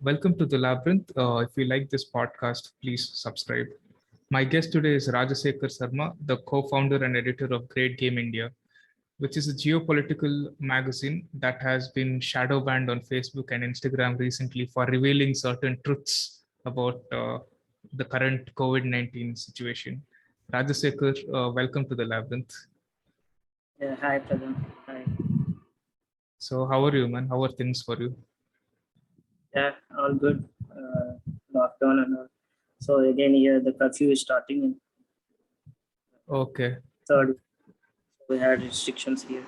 Welcome to the Labyrinth. If you like this podcast, please subscribe. My guest today is Rajasekhar Sarma, the co-founder and editor of Great Game India, which is a geopolitical magazine that has been shadow banned on Facebook and Instagram recently for revealing certain truths about the current COVID-19 situation. Rajasekhar, welcome to the Labyrinth. Yeah, hi, Pradhan. Hi. So, how are you, man? How are things for you? Yeah, all good. Lockdown and all. So again, here the curfew is starting in Okay. third. We had restrictions here.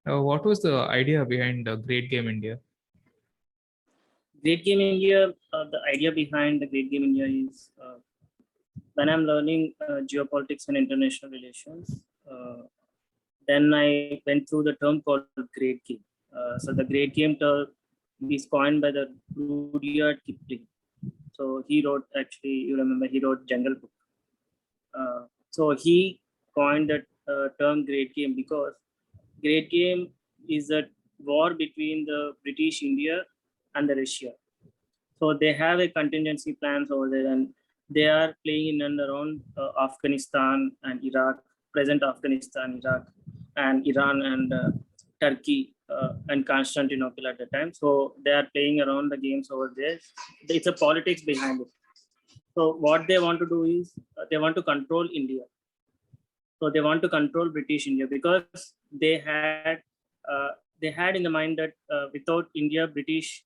What was the idea behind Great Game India? Great Game India. The idea behind the Great Game India is when I'm learning geopolitics and international relations. Then I went through the term called Great Game. So the Great Game term is coined by the Rudyard Kipling. So he wrote, actually, you remember, he wrote Jungle Book. So he coined that term Great Game because Great Game is a war between the British India and the Russia. So they have a contingency plans over there, and they are playing in and around Afghanistan and Iraq, present Afghanistan, Iraq, and Iran and Turkey and Constantinople at the time. So they are playing around the games over there. It's a politics behind it. So what they want to do is they want to control India. So they want to control British India because they had in the mind that without India, British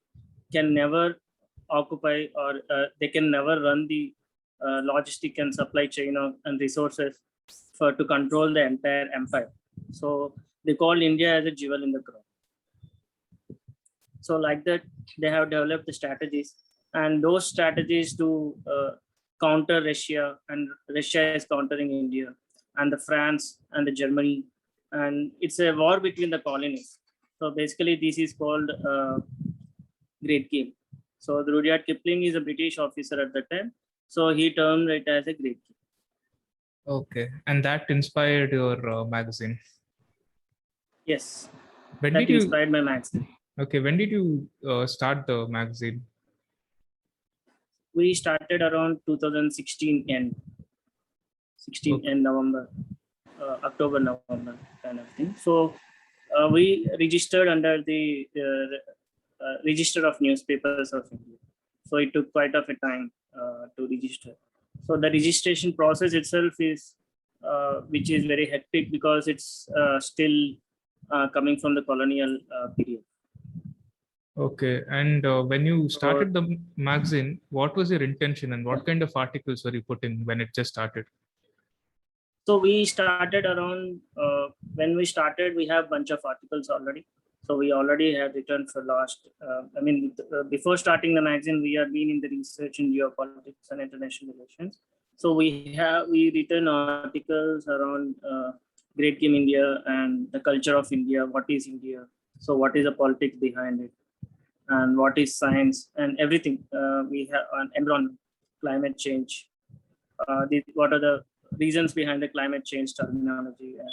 can never occupy or they can never run the logistic and supply chain and resources to control the entire empire. So they call India as a jewel in the crown. So like that, they have developed the strategies, and those strategies to counter Russia, and Russia is countering India, and the France and the Germany, and it's a war between the colonies. So basically, this is called Great Game. So the Rudyard Kipling is a British officer at the time, so he termed it as a Great Game. Okay, and that inspired your magazine. Yes, When that did you? inspired my magazine. Okay, when did you start the magazine? We started around 2016 end, 16 Okay. end November, October, November kind of thing. So we registered under the Register of Newspapers of India. So it took quite of a time to register. So the registration process itself is, which is very hectic because it's still coming from the colonial period. Okay, and when you started the magazine, what was your intention and what kind of articles were you putting when it just started? So we started around, when we started, we have a bunch of articles already. So we already have written for last, before starting the magazine, we have been in the research in geopolitics and international relations. So we written articles around Great Game India and the culture of India. What is India? So what is the politics behind it? And what is science and everything? We have on environment, climate change. What are the reasons behind the climate change terminology and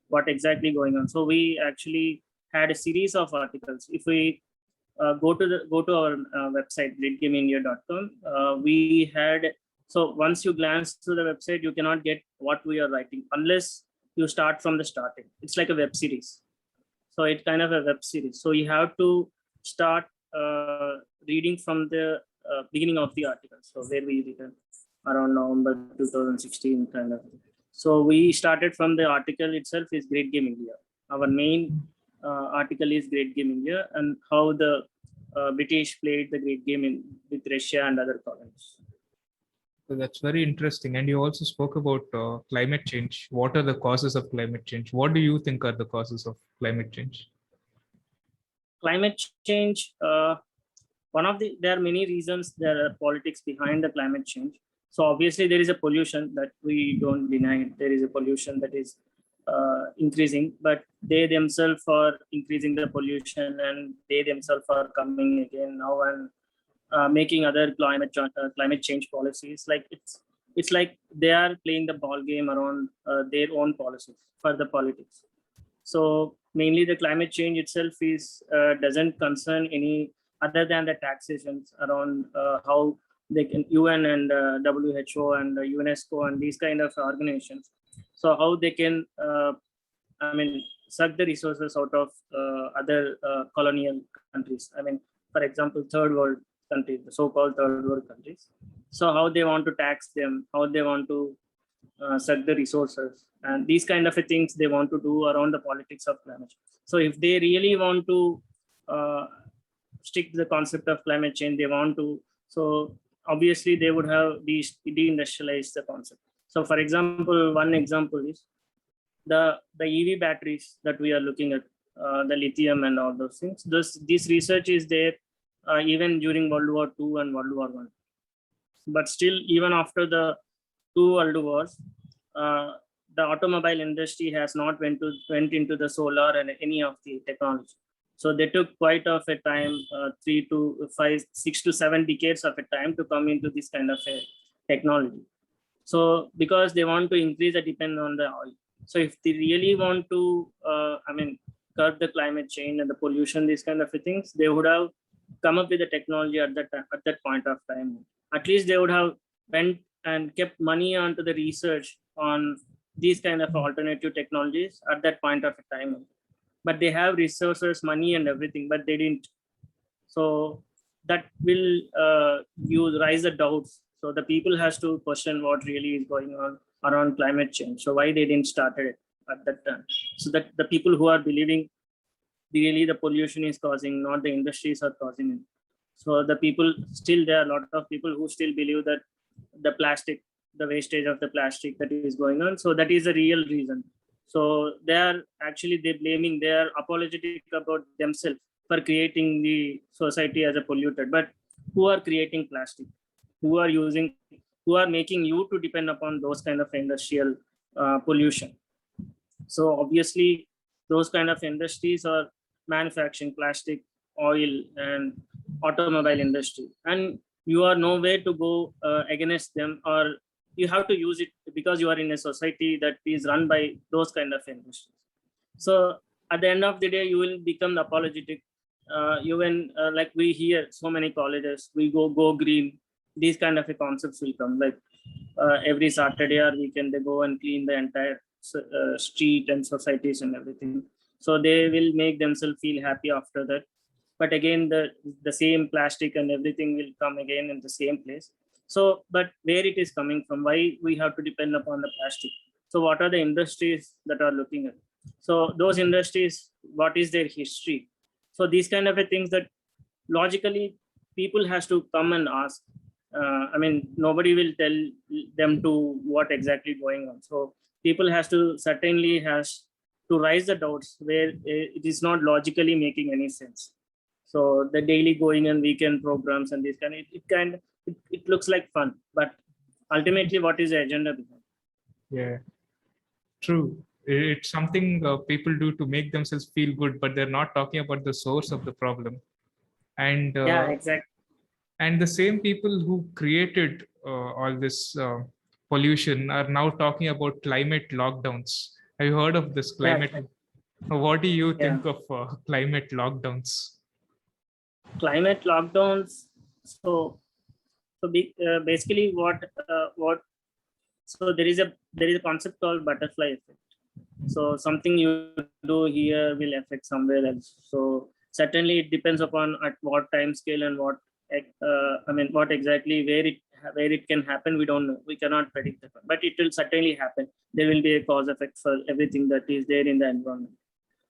what exactly going on? So we actually had a series of articles. If we go to our website greatgameindia.com, we had, so once you glance through the website, you cannot get what we are writing unless you start from the starting. It's like a web series. So it's kind of a web series. So you have to start reading from the beginning of the article. So where we written around November 2016 kind of. So we started from the article itself is Great Game India. Our main article is Great Game India and how the British played the Great Game with Russia and other colonies. So that's very interesting. And you also spoke about climate change. What are the causes of climate change? What do you think are the causes of climate change? Climate change, there are many reasons. There are politics behind the climate change. So obviously there is a pollution that we don't deny. There is a pollution that is increasing, but they themselves are increasing the pollution and they themselves are coming again now and making other climate change policies. Like it's like they are playing the ball game around their own policies for the politics. So mainly the climate change itself is doesn't concern any other than the taxations around how they can UN and WHO and UNESCO and these kind of organizations. So how they can, suck the resources out of other colonial countries. I mean, for example, third world countries, the so-called third world countries. So how they want to tax them, how they want to suck the resources, and these kind of things they want to do around the politics of climate change. So if they really want to stick to the concept of climate change, they want to, so obviously they would have deindustrialized the concept. So for example, one example is the EV batteries that we are looking at, the lithium and all those things. This research is there even during World War II and World War I. But still, even after the two world wars, the automobile industry has not went into the solar and any of the technology. So they took quite of a time, 3 to 5, 6 to 7 decades of a time to come into this kind of a technology. So because they want to increase the dependence on the oil. So if they really want to, curb the climate change and the pollution, these kind of things, they would have come up with the technology at that point of time. At least they would have went and kept money onto the research on these kind of alternative technologies at that point of time. But they have resources, money and everything, but they didn't. So that will raise the doubts. So the people has to question what really is going on around climate change. So why they didn't start it at that time. So that the people who are believing really the pollution is causing, not the industries are causing it. So the people still, there are a lot of people who still believe that the plastic, the wastage of the plastic that is going on. So that is the real reason. So they are apologetic about themselves for creating the society as a polluted. But who are creating plastic? Who are making you to depend upon those kind of industrial pollution? So obviously, those kind of industries are manufacturing plastic, oil, and automobile industry, and you are nowhere to go against them, or you have to use it because you are in a society that is run by those kind of industries. So at the end of the day, you will become apologetic. Like we hear so many colleges, we go green. These kind of concepts will come, like every Saturday or weekend they go and clean the entire street and societies and everything. So they will make themselves feel happy after that. But again, the same plastic and everything will come again in the same place. So, but where it is coming from, why we have to depend upon the plastic? So what are the industries that are looking at? So those industries, what is their history? So these kind of things that logically people has to come and ask. Nobody will tell them to what exactly going on. So people has to raise the doubts where it is not logically making any sense. So the daily going and weekend programs and this it looks like fun, but ultimately what is the agenda behind? Yeah, true. It's something people do to make themselves feel good, but they're not talking about the source of the problem. And yeah, exactly. And the same people who created all this pollution are now talking about climate lockdowns. Have you heard of this climate? Yeah. What do you think of climate lockdowns? Climate lockdowns. So basically, so there is a concept called butterfly effect. So something you do here will affect somewhere else. So certainly it depends upon at what time scale and what exactly where it can happen. We don't know. We cannot predict it, but it will certainly happen. There will be a cause effect for everything that is there in the environment.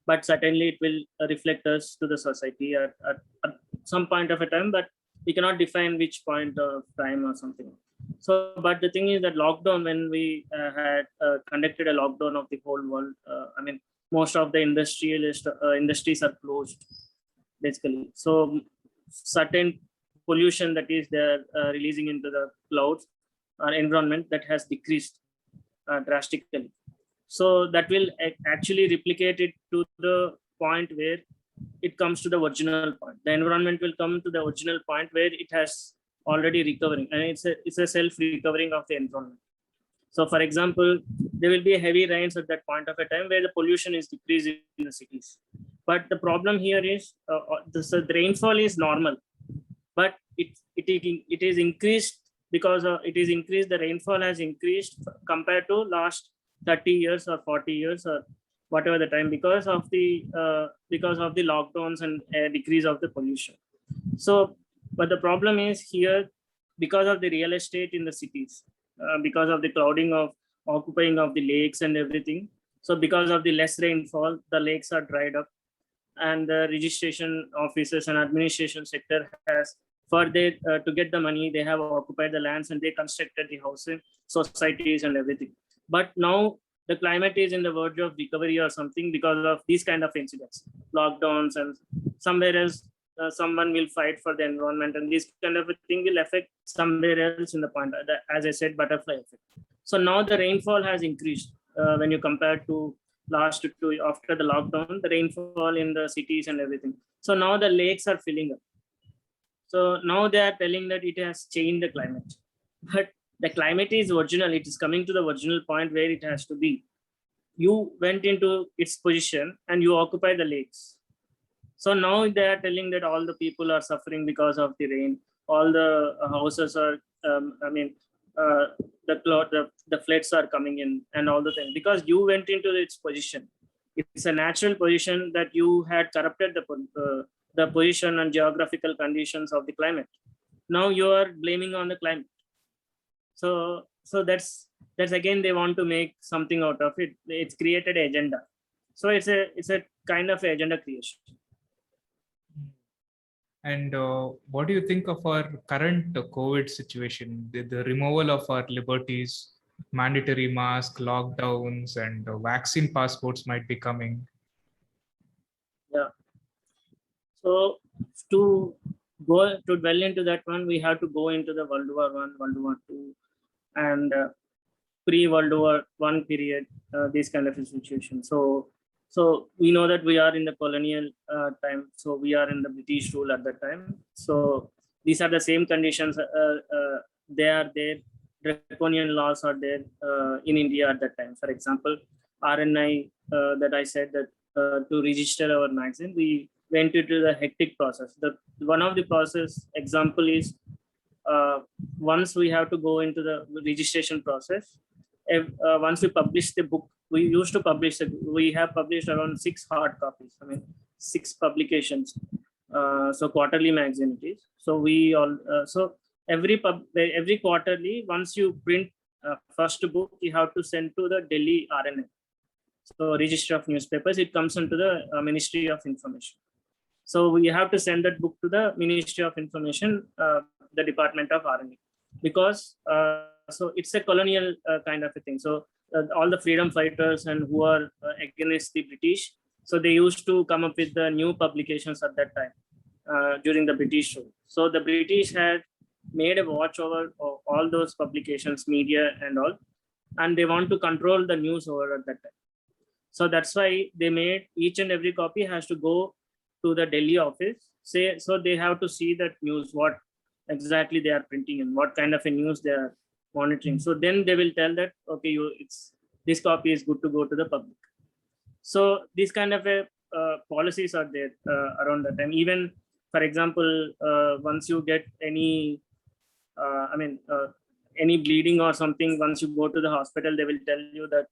But certainly it will reflect us to the society at some point of a time, but we cannot define which point of time or something. So, but the thing is that lockdown, when we had conducted a lockdown of the whole world, most of the industries are closed, basically. So certain pollution that is there releasing into the clouds or environment, that has decreased drastically. So that will actually replicate it to the point where it comes to the original point. The environment will come to the original point where it has already recovering, and it's a self-recovering of the environment. So for example, there will be heavy rains at that point of a time where the pollution is decreasing in the cities. But the problem here is the rainfall is normal, but it is increased because it is increased. The rainfall has increased compared to last 30 years or 40 years or whatever the time because of the lockdowns and decrease of the pollution. So, but the problem is here because of the real estate in the cities, because of the crowding of occupying of the lakes and everything. So because of the less rainfall, the lakes are dried up, and the registration officers and administration sector has further to get the money, they have occupied the lands and they constructed the housing societies and everything. But now the climate is in the verge of recovery or something because of these kind of incidents, lockdowns, and somewhere else someone will fight for the environment, and this kind of a thing will affect somewhere else in the point, as I said, butterfly effect. So now the rainfall has increased when you compare to last two after the lockdown, the rainfall in the cities and everything. So now the lakes are filling up. So now they are telling that it has changed the climate, but the climate is original. It is coming to the original point where it has to be. You went into its position and you occupy the lakes. So now they are telling that all the people are suffering because of the rain. All the houses are, the floods are coming in and all the things because you went into its position. It's a natural position that you had corrupted the position and geographical conditions of the climate. Now you are blaming on the climate. So that's again they want to make something out of it. It's created an agenda. So it's a kind of agenda creation. And what do you think of our current COVID situation, the removal of our liberties, mandatory mask, lockdowns, and vaccine passports might be coming? Yeah. So to dwell into that one, we have to go into the World War I, World War II, and pre-World War I period, this kind of a situation. So we know that we are in the colonial time. So we are in the British rule at that time. So these are the same conditions. They are there. Draconian laws are there in India at that time. For example, RNI that I said that to register our magazine, we went into the hectic process. One of the process example is once we have to go into the registration process. Once we publish the book, we used to publish it. We have published around 6 hard copies. 6 publications. So quarterly magazine it is. So we all every quarterly, once you print first book, you have to send to the Delhi RNA. So Register of Newspapers, it comes into the Ministry of Information. So we have to send that book to the Ministry of Information, the Department of RNA, because so it's a colonial kind of a thing. So all the freedom fighters and who are against the British, so they used to come up with the new publications at that time during the British rule. So the British had made a watch over all those publications, media and all, and they want to control the news over at that time. So that's why they made each and every copy has to go to the Delhi office. So they have to see that news, what exactly they are printing and what kind of a news they are monitoring. So then they will tell that, okay, this copy is good to go to the public. So these kind of policies are there around that time. Even, for example, once you get any, any bleeding or something, once you go to the hospital, they will tell you that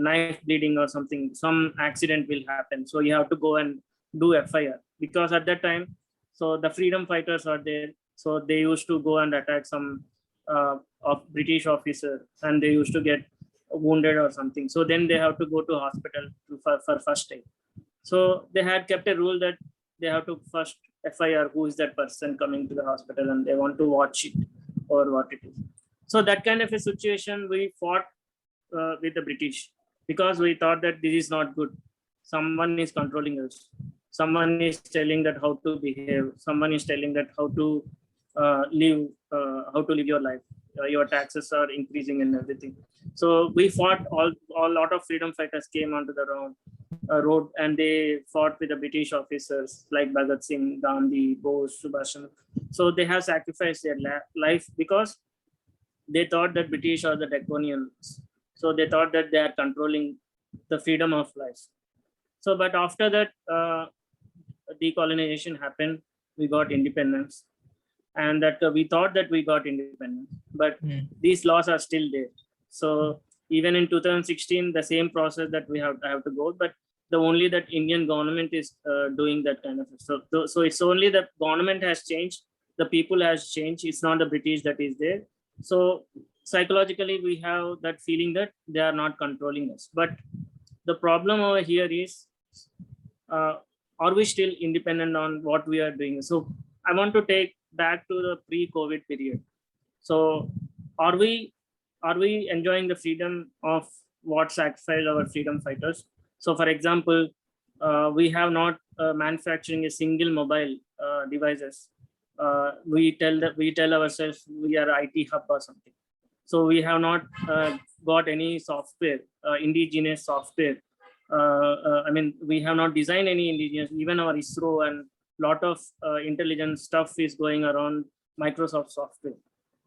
knife bleeding or something, some accident will happen. So you have to go and do FIR, because at that time, so the freedom fighters are there. So they used to go and attack some of British officer, and they used to get wounded or something. So then they have to go to hospital for first aid. So they had kept a rule that they have to first FIR who is that person coming to the hospital, and they want to watch it or what it is. So that kind of a situation we fought with the British, because we thought that this is not good. Someone is controlling us. Someone is telling that how to behave. Someone is telling that how to live your life. Your taxes are increasing and everything. So we fought. A lot of freedom fighters came onto the road, and they fought with the British officers like Bhagat Singh, Gandhi, Bose, Subhash. So they have sacrificed their life because they thought that British are the draconians. So they thought that they are controlling the freedom of life. So, but after that, decolonization happened, we got independence, and that we thought that we got independence, but these laws are still there. So even in 2016, the same process that we have to go, but the only that Indian government is doing that kind of so it's only the government has changed, the people has changed. It's not the British that is there. So psychologically, we have that feeling that they are not controlling us. But the problem over here is, are we still independent on what we are doing? So I want to take back to the pre-COVID period. So are we enjoying the freedom of what sacrificed our freedom fighters? So for example, we have not manufacturing a single mobile devices. We tell ourselves we are IT hub or something. So we have not got any software, indigenous software. I mean, we have not designed any indigenous, even our ISRO and lot of intelligence stuff is going around Microsoft software.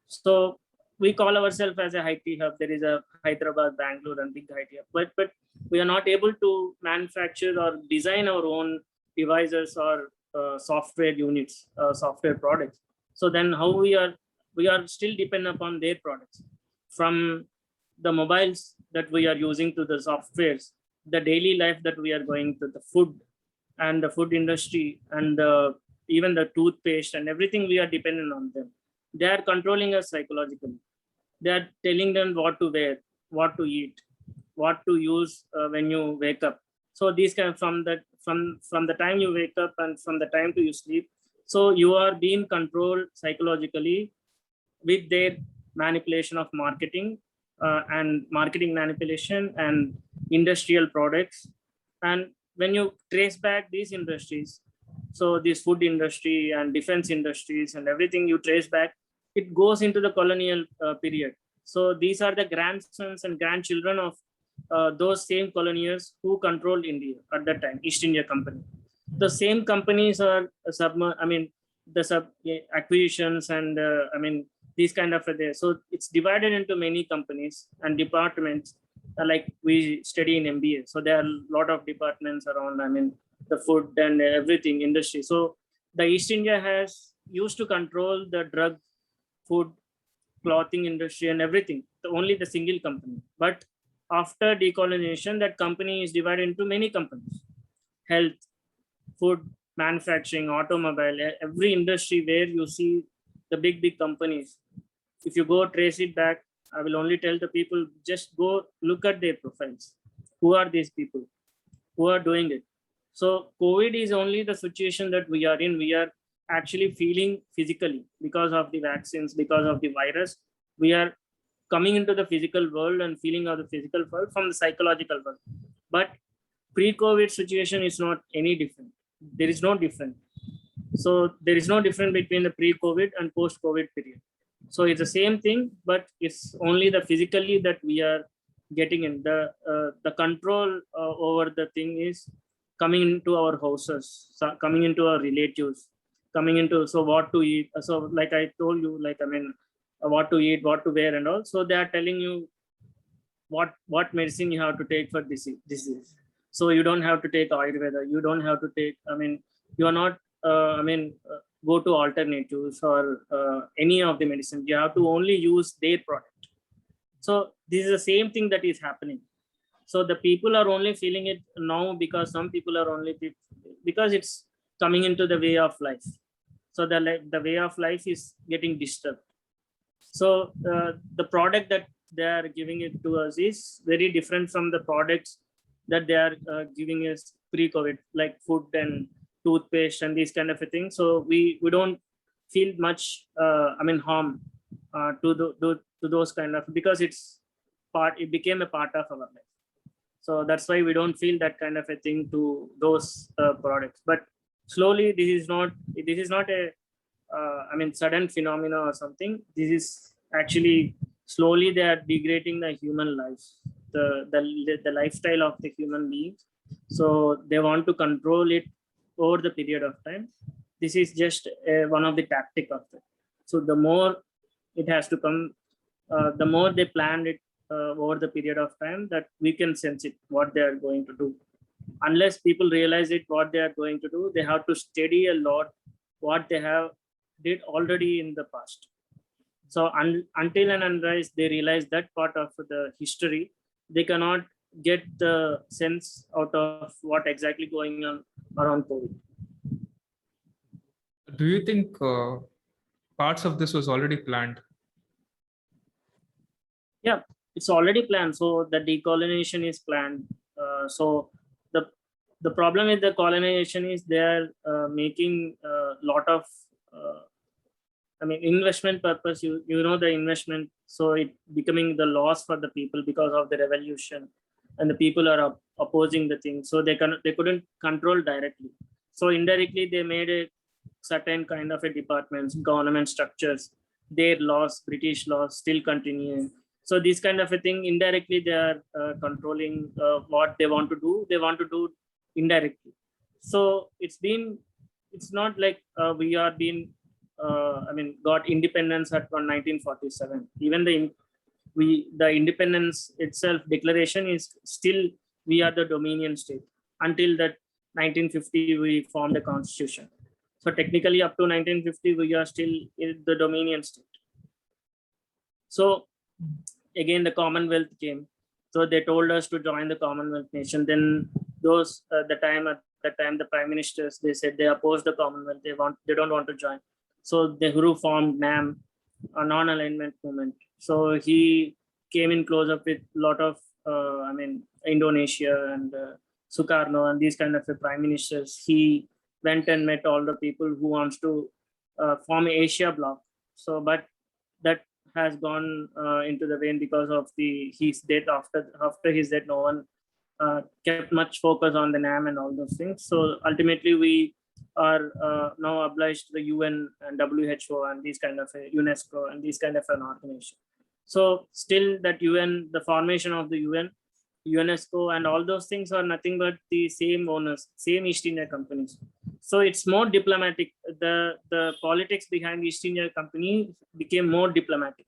So we call ourselves as a IT hub. There is a Hyderabad, Bangalore, and big IT hub, but we are not able to manufacture or design our own devices or software units, software products. So then how we are still dependent upon their products, from the mobiles that we are using to the softwares, the daily life that we are going to, the food and the food industry, and even the toothpaste and everything, we are dependent on them. They are controlling us psychologically. They are telling them what to wear, what to eat, what to use when you wake up. So these kind of, from the time you wake up and from the time to you sleep, so you are being controlled psychologically with their manipulation of marketing and marketing manipulation and industrial products. And when you trace back these industries, so this food industry and defense industries and everything you trace back, it goes into the colonial period. So these are the grandsons and grandchildren of those same colonials who controlled India at that time, East India Company. The same companies are acquisitions and these kind of there. So it's divided into many companies and departments, like we study in MBA. So there are a lot of departments around, the food and everything industry. So the East India has used to control the drug, food, clothing industry and everything, only the single company. But after decolonization, that company is divided into many companies: health, food, manufacturing, automobile, every industry where you see the big companies. If you go trace it back, I will only tell the people, just go look at their profiles. Who are these people who are doing it? So COVID is only the situation that we are in. We are actually feeling physically because of the vaccines, because of the virus. We are coming into the physical world and feeling of the physical world from the psychological world. But pre-COVID situation is not any different. There is no difference. So there is no difference between the pre-COVID and post-COVID period. So it's the same thing, but it's only the physically that we are getting in. The control over the thing is coming into our houses, coming into our relatives, coming into, so what to eat. So like I told you, what to eat, what to wear and all. So they are telling you what medicine you have to take for disease. So you don't have to take Ayurveda. You don't have to take, you are not, go to alternatives or any of the medicine. You have to only use their product. So this is the same thing that is happening. So the people are only feeling it now because some people are only, because it's coming into the way of life. So the way of life is getting disturbed. So the product that they are giving it to us is very different from the products that they are giving us pre-COVID, like food and toothpaste and these kind of a thing. So we don't feel much harm to those kind of, because it became a part of our life. So that's why we don't feel that kind of a thing to those products. But slowly, this is not a sudden phenomena or something. This is actually slowly they are degrading the human life, the lifestyle of the human beings. So they want to control it over the period of time. This is just one of the tactic of it. So the more it has to come, the more they planned it over the period of time, that we can sense it, what they are going to do. unless people realize it, what they are going to do, they have to study a lot what they have did already in the past. So until and unless they realize that part of the history, they cannot get the sense out of what exactly going on around COVID. Do you think parts of this was already planned? Yeah, it's already planned. So the decolonization is planned. So the problem with the colonization is they are making a lot of investment purpose. You know the investment, so it becoming the loss for the people because of the revolution, and the people are opposing the thing. So they couldn't control directly. So indirectly they made a certain kind of a departments, government structures. Their laws, British laws, still continue. So this kind of a thing, indirectly they are controlling what they want to do. They want to do indirectly. So it's not like we are being got independence at 1947. Even the independence itself declaration is still we are the dominion state. Until that 1950 we formed a constitution. So technically up to 1950 we are still in the dominion state. So again the Commonwealth came. So they told us to join the Commonwealth nation. Then those at the time the prime ministers, they said they opposed the Commonwealth. They don't want to join. So Nehru formed NAM, a non-alignment movement. So he came in close up with a lot of Indonesia and Sukarno and these kind of prime ministers. He went and met all the people who wants to form Asia bloc. So but that has gone into the vain because of his death. After his death, no one kept much focus on the NAM and all those things. So ultimately we are now obliged to the UN and WHO and these kind of UNESCO and these kind of an organization. So still that UN, the formation of the UN, UNESCO and all those things are nothing but the same owners, same East India companies. So it's more diplomatic. The politics behind East India Company became more diplomatic.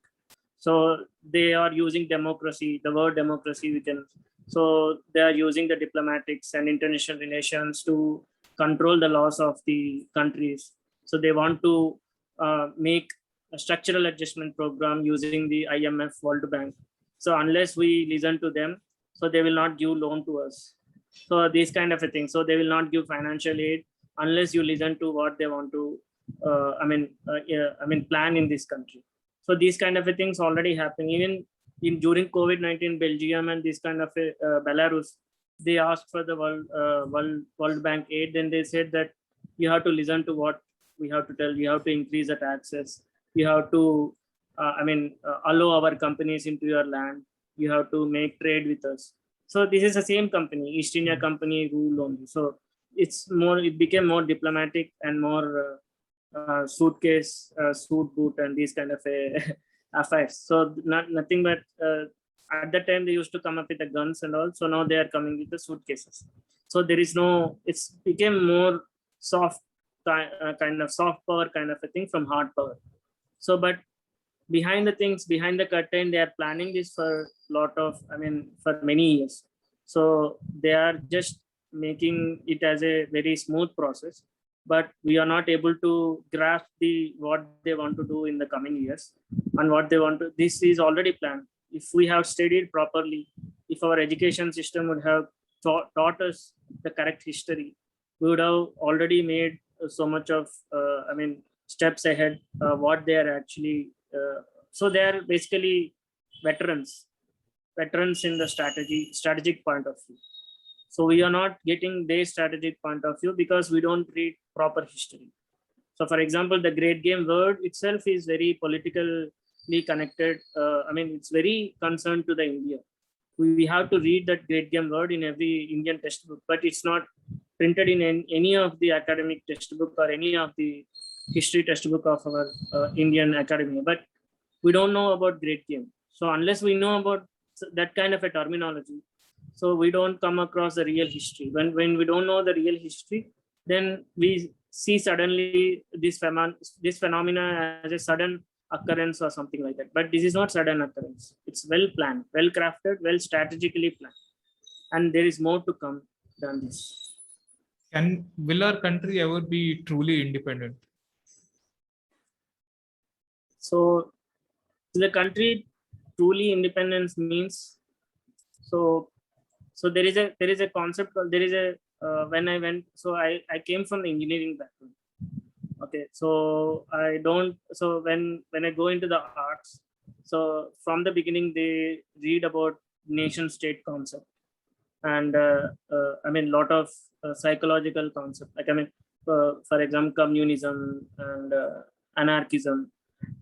So they are using democracy, the word democracy so they are using the diplomatics and international relations to control the laws of the countries. So they want to make a structural adjustment program using the IMF, World Bank. So unless we listen to them, so they will not give loan to us. So these kind of a thing. So they will not give financial aid unless you listen to what they want to plan in this country. So these kind of a things already happen. Even during COVID-19, Belgium and this kind of Belarus, they asked for the World Bank aid. Then they said that you have to listen to what we have to tell. You have to increase the taxes. You have to allow our companies into your land. You have to make trade with us. So this is the same company, East India Company rule only. So it became more diplomatic and more suitcase, suit boot and these kind of affairs. So nothing but at that time they used to come up with the guns and all. So now they are coming with the suitcases. So there is it's became more soft kind of soft power kind of a thing from hard power. So but behind the curtain, they are planning this for for many years. So they are just making it as a very smooth process, but we are not able to grasp what they want to do in the coming years and what they want to. This is already planned. If we have studied properly, if our education system would have taught us the correct history, we would have already made so much of steps ahead. What they are actually so they are basically veterans in the strategic point of view. So we are not getting their strategic point of view because we don't read proper history. So for example, the Great Game word itself is very politically connected. It's very concerned to the India. We have to read that Great Game word in every Indian textbook, but it's not printed in any of the academic textbook or any of the history textbook of our Indian academy. But we don't know about Great Game. So unless we know about that kind of a terminology, so we don't come across the real history. When we don't know the real history, then we see suddenly this phenomena as a sudden occurrence or something like that. But this is not sudden occurrence. It's well planned, well crafted, well strategically planned, and there is more to come. done this. Will our country ever be truly independent? So the country truly independence means, so there is a concept called, there is a when I went, so I came from the engineering background. Okay, so I don't, so when I go into the arts, so from the beginning they read about nation state concept, and I mean lot of psychological concept, like I mean for example communism and anarchism,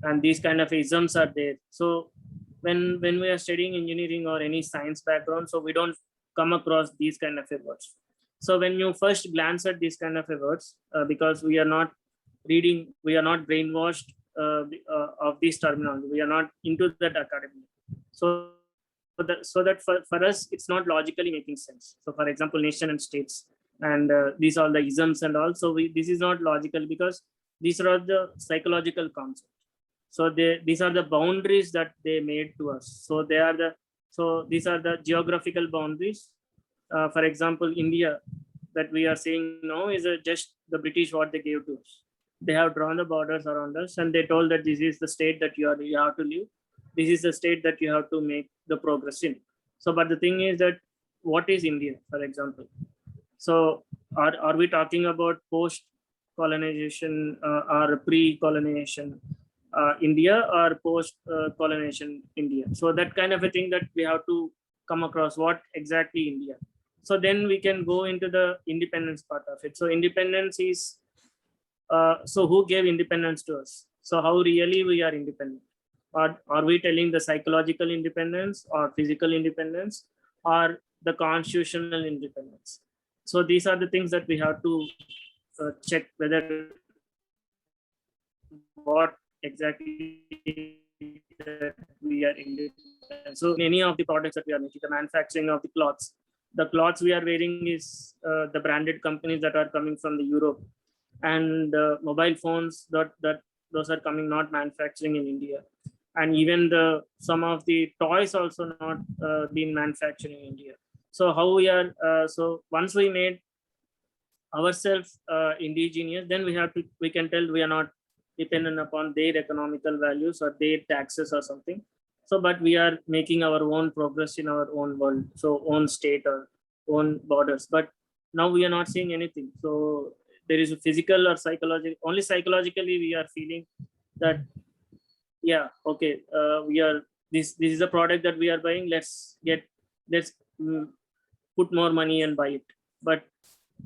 and these kind of isms are there. So when we are studying engineering or any science background, so we don't come across these kind of words. So when you first glance at these kind of words, because we are not reading, we are not brainwashed of these terminology, we are not into that academy. So that for us it's not logically making sense. So for example nation and states, and these are the isms and all, so this is not logical, because these are the psychological concepts. So these are the boundaries that they made to us. So these are the geographical boundaries. For example India that we are seeing now is just the British what they gave to us. They have drawn the borders around us, and they told that this is the state that you have to live. This is the state that you have to make the progress in. So, but the thing is that what is India, for example? So, are we talking about post-colonization or pre-colonization India, or post-colonization India? So that kind of a thing that we have to come across, what exactly India. So then we can go into the independence part of it. So independence is, so who gave independence to us? So how really we are independent? Are we telling the psychological independence or physical independence or the constitutional independence? So these are the things that we have to check whether what exactly that we are independent. So many of the products that we are making, the manufacturing of the cloths we are wearing is the branded companies that are coming from the Europe, and mobile phones that those are coming, not manufacturing in India. And even some of the toys also not being manufactured in India. So how we are, so once we made ourselves indigenous, then we can tell we are not dependent upon their economical values or their taxes or something. So, but we are making our own progress in our own world, so own state or own borders. But now we are not seeing anything. So there is a physical or psychological, only psychologically we are feeling that, yeah, okay, we are, this is a product that we are buying, let's put more money and buy it. But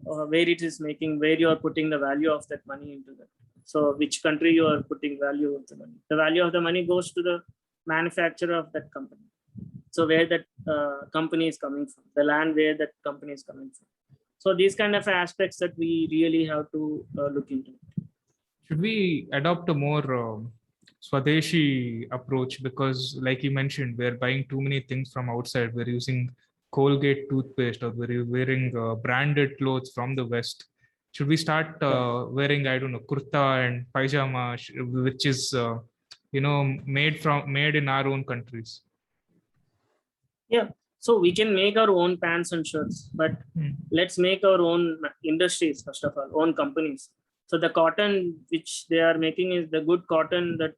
where it is making, where you are putting the value of that money into that. So which country you are putting value of the money. The value of the money goes to the manufacturer of that company. So where that company is coming from, the land where that company is coming from. So these kind of aspects that we really have to look into. Should we adopt a more Swadeshi approach? Because like you mentioned, we're buying too many things from outside. We're using Colgate toothpaste, or we're wearing branded clothes from the West. Should we start wearing, I don't know, kurta and pajama, which is made in our own countries? Yeah, so we can make our own pants and shirts, but let's make our own industries first of all, own companies. So the cotton which they are making is the good cotton that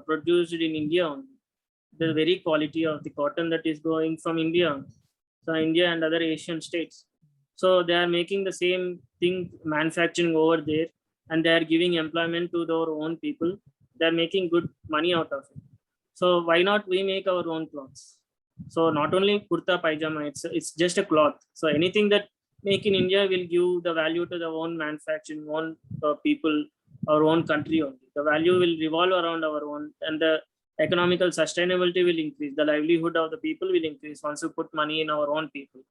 produced in India only. The very quality of the cotton that is going from India. So India and other Asian states. So they are making the same thing, manufacturing over there, and they are giving employment to their own people. They are making good money out of it. So why not we make our own clothes? So not only kurta pajama, it's just a cloth. So anything that make in India will give the value to the own manufacturing, own people, our own country only. The value will revolve around our own, and the economical sustainability will increase. The livelihood of the people will increase once we put money in our own people.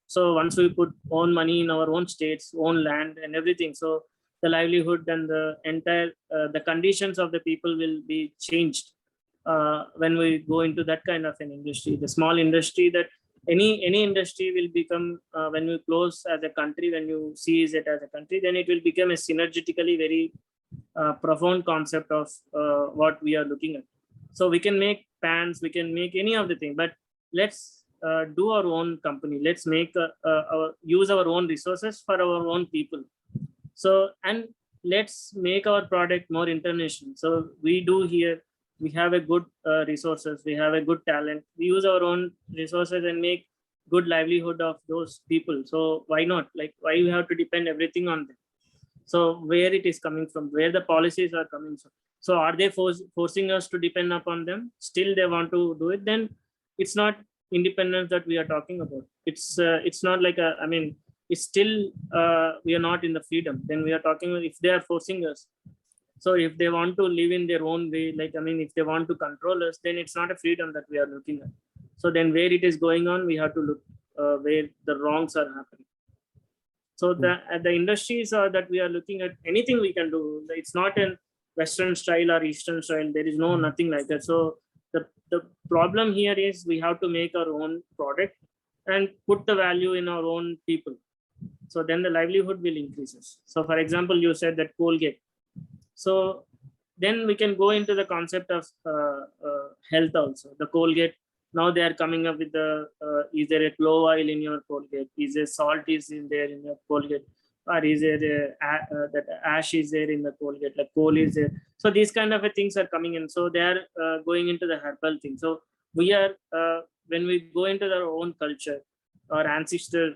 So once we put own money in our own states, own land and everything, so the livelihood and the entire the conditions of the people will be changed when we go into that kind of an industry. The small industry, that any industry will become, when we close as a country, when you seize it as a country, then it will become a synergetically very profound concept of what we are looking at. So we can make pants, we can make any of the thing, but let's do our own company. Let's make use our own resources for our own people. So, and let's make our product more international. So we do here, we have a good resources, we have a good talent. We use our own resources and make good livelihood of those people. So why not? Like, why we have to depend everything on them? So where it is coming from, where the policies are coming from. So are they forcing us to depend upon them? Still they want to do it. Then it's not independence that we are talking about. It's not like a, I mean, it's still we are not in the freedom. Then we are talking about if they are forcing us. So if they want to live in their own way, like, I mean, if they want to control us, then it's not a freedom that we are looking at. So then where it is going on, we have to look where the wrongs are happening. So the industries that we are looking at, anything we can do. It's not in Western style or Eastern style. There is nothing like that. So the problem here is we have to make our own product and put the value in our own people. So then the livelihood will increases. So for example, you said that Colgate. So then we can go into the concept of health also. The Colgate, now they are coming up with the, is there a clove oil in your Colgate? Is there salt is in there in your Colgate? Or is there that ash is there in the Colgate, like coal is there? So these kind of things are coming in. So they are going into the herbal thing. So we are, when we go into our own culture, our ancestor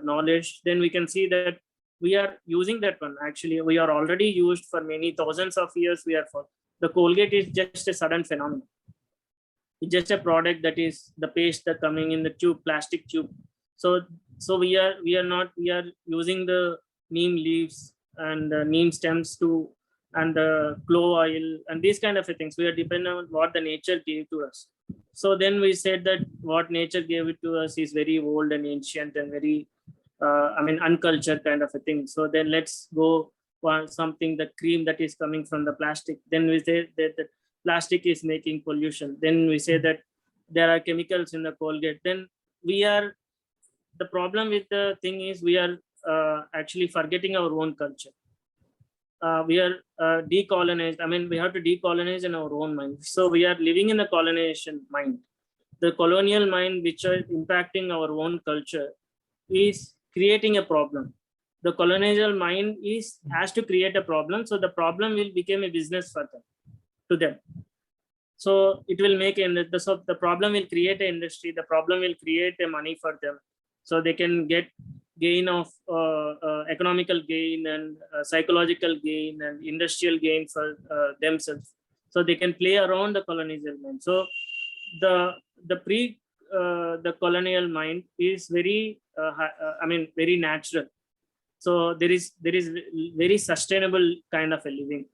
knowledge, then we can see that we are using that one. Actually, we are already used for many thousands of years. We are for the Colgate is just a sudden phenomenon. It's just a product that is the paste that coming in the tube, plastic tube. So we are using the neem leaves and neem stems to, and the clove oil and these kind of things. We are dependent on what the nature gave to us. So then we said that what nature gave it to us is very old and ancient and very I mean uncultured kind of a thing. So then let's go for something, the cream that is coming from the plastic. Then we say that the plastic is making pollution. Then we say that there are chemicals in the Colgate. Then we are, the problem with the thing is we are actually forgetting our own culture. We are decolonized. I mean, we have to decolonize in our own mind. So we are living in the colonization mind. The colonial mind, which are impacting our own culture, is creating a problem. The colonial mind has to create a problem. So the problem will become a business for them, to them. So it will make the problem will create an industry. The problem will create a money for them. So they can get gain of economical gain and psychological gain and industrial gain for themselves. So they can play around the colonial mind. So the colonial mind is very I mean very natural. So there is very sustainable kind of a living.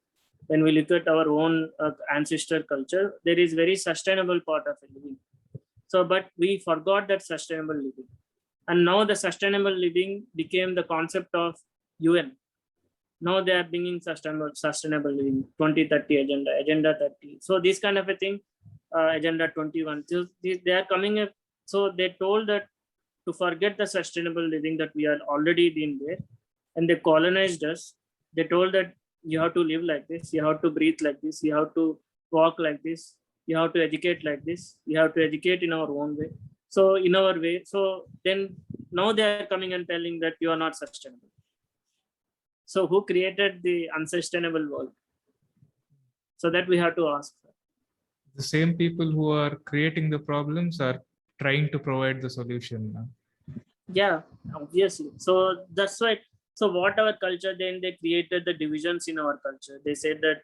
When we look at our own ancestor culture, there is very sustainable part of a living. So but we forgot that sustainable living. And now the sustainable living became the concept of UN. Now they are bringing sustainable living, 2030 agenda 30. So this kind of a thing, agenda 21. So they are coming up. So they told that to forget the sustainable living that we are already been there, and they colonized us. They told that you have to live like this, you have to breathe like this, you have to walk like this, you have to educate like this, you have to educate in our own way. So in our way, so then now they are coming and telling that you are not sustainable. So who created the unsustainable world? So that we have to ask. The same people who are creating the problems are trying to provide the solution now. Yeah, obviously. So that's why. So what our culture, then they created the divisions in our culture. They said that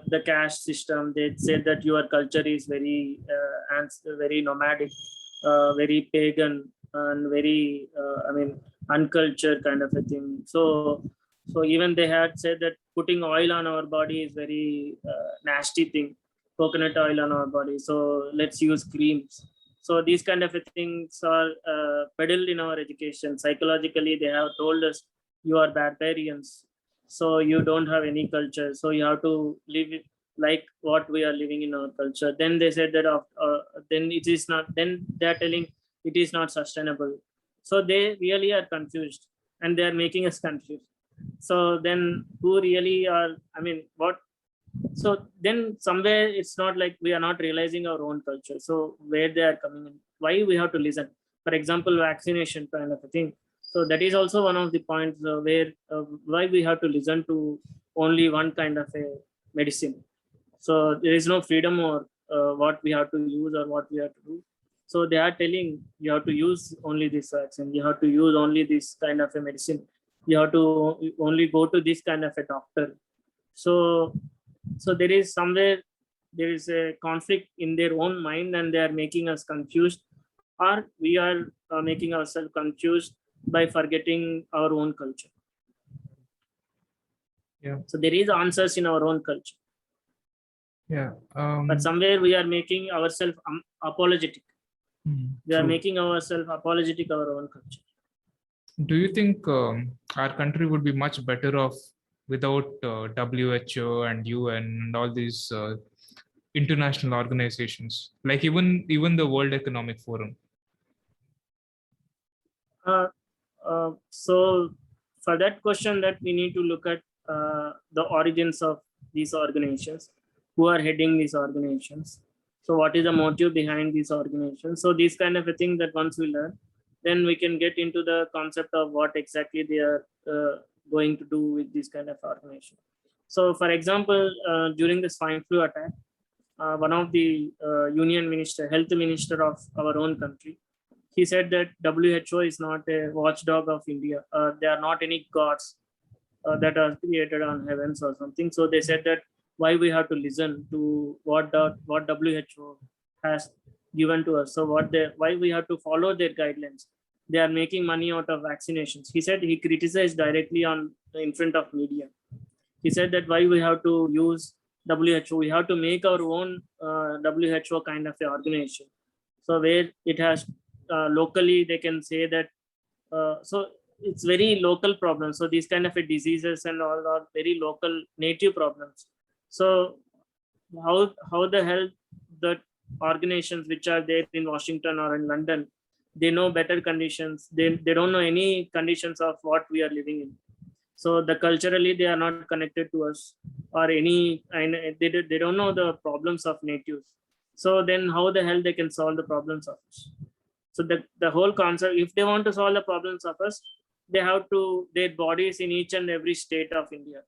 the caste system, they said that your culture is very very nomadic, very pagan, and very I mean uncultured kind of a thing. So even they had said that putting oil on our body is very nasty thing, coconut oil on our body. So let's use creams. So these kind of things are peddled in our education. Psychologically, they have told us you are barbarians. So you don't have any culture. So you have to live like what we are living in our culture. Then they said that then it is not, then they're telling it is not sustainable. So they really are confused and they're making us confused. So then who really are, I mean, what So then somewhere it's not like we are not realizing our own culture. So where they are coming in, why we have to listen? For example, vaccination kind of a thing. So that is also one of the points where why we have to listen to only one kind of a medicine. So there is no freedom or what we have to use or what we have to do. So they are telling you have to use only this vaccine, you have to use only this kind of a medicine, you have to only go to this kind of a doctor. So so there is somewhere there is a conflict in their own mind, and they are making us confused, or we are making ourselves confused by forgetting our own culture. Yeah. So there is answers in our own culture, Yeah. but somewhere we are making ourselves apologetic. We are True. making ourselves apologetic our own culture. Do you think our country would be much better off without WHO and UN and all these international organizations, like even the World Economic Forum? So for that question, that we need to look at the origins of these organizations, who are heading these organizations. So what is the motive behind these organizations? So these kind of a thing that once we learn, then we can get into the concept of what exactly they are going to do with this kind of organization. So for example, during the swine flu attack, one of the health minister of our own country, he said that WHO is not a watchdog of India. There are not any gods that are created on heavens or something. So they said that why we have to listen to what WHO has given to us. So why we have to follow their guidelines. They are making money out of vaccinations. He said, he criticized directly in front of media. He said that why we have to use WHO, we have to make our own WHO kind of a organization. So where it has locally, they can say that. So it's very local problems. So these kind of a diseases and all are very local native problems. So how the hell the organizations which are there in Washington or in London, they know better conditions. They don't know any conditions of what we are living in. So the culturally they are not connected to us or any, and they don't know the problems of natives. So then how the hell they can solve the problems of us? So the whole concept, if they want to solve the problems of us, they have to, their bodies in each and every state of India,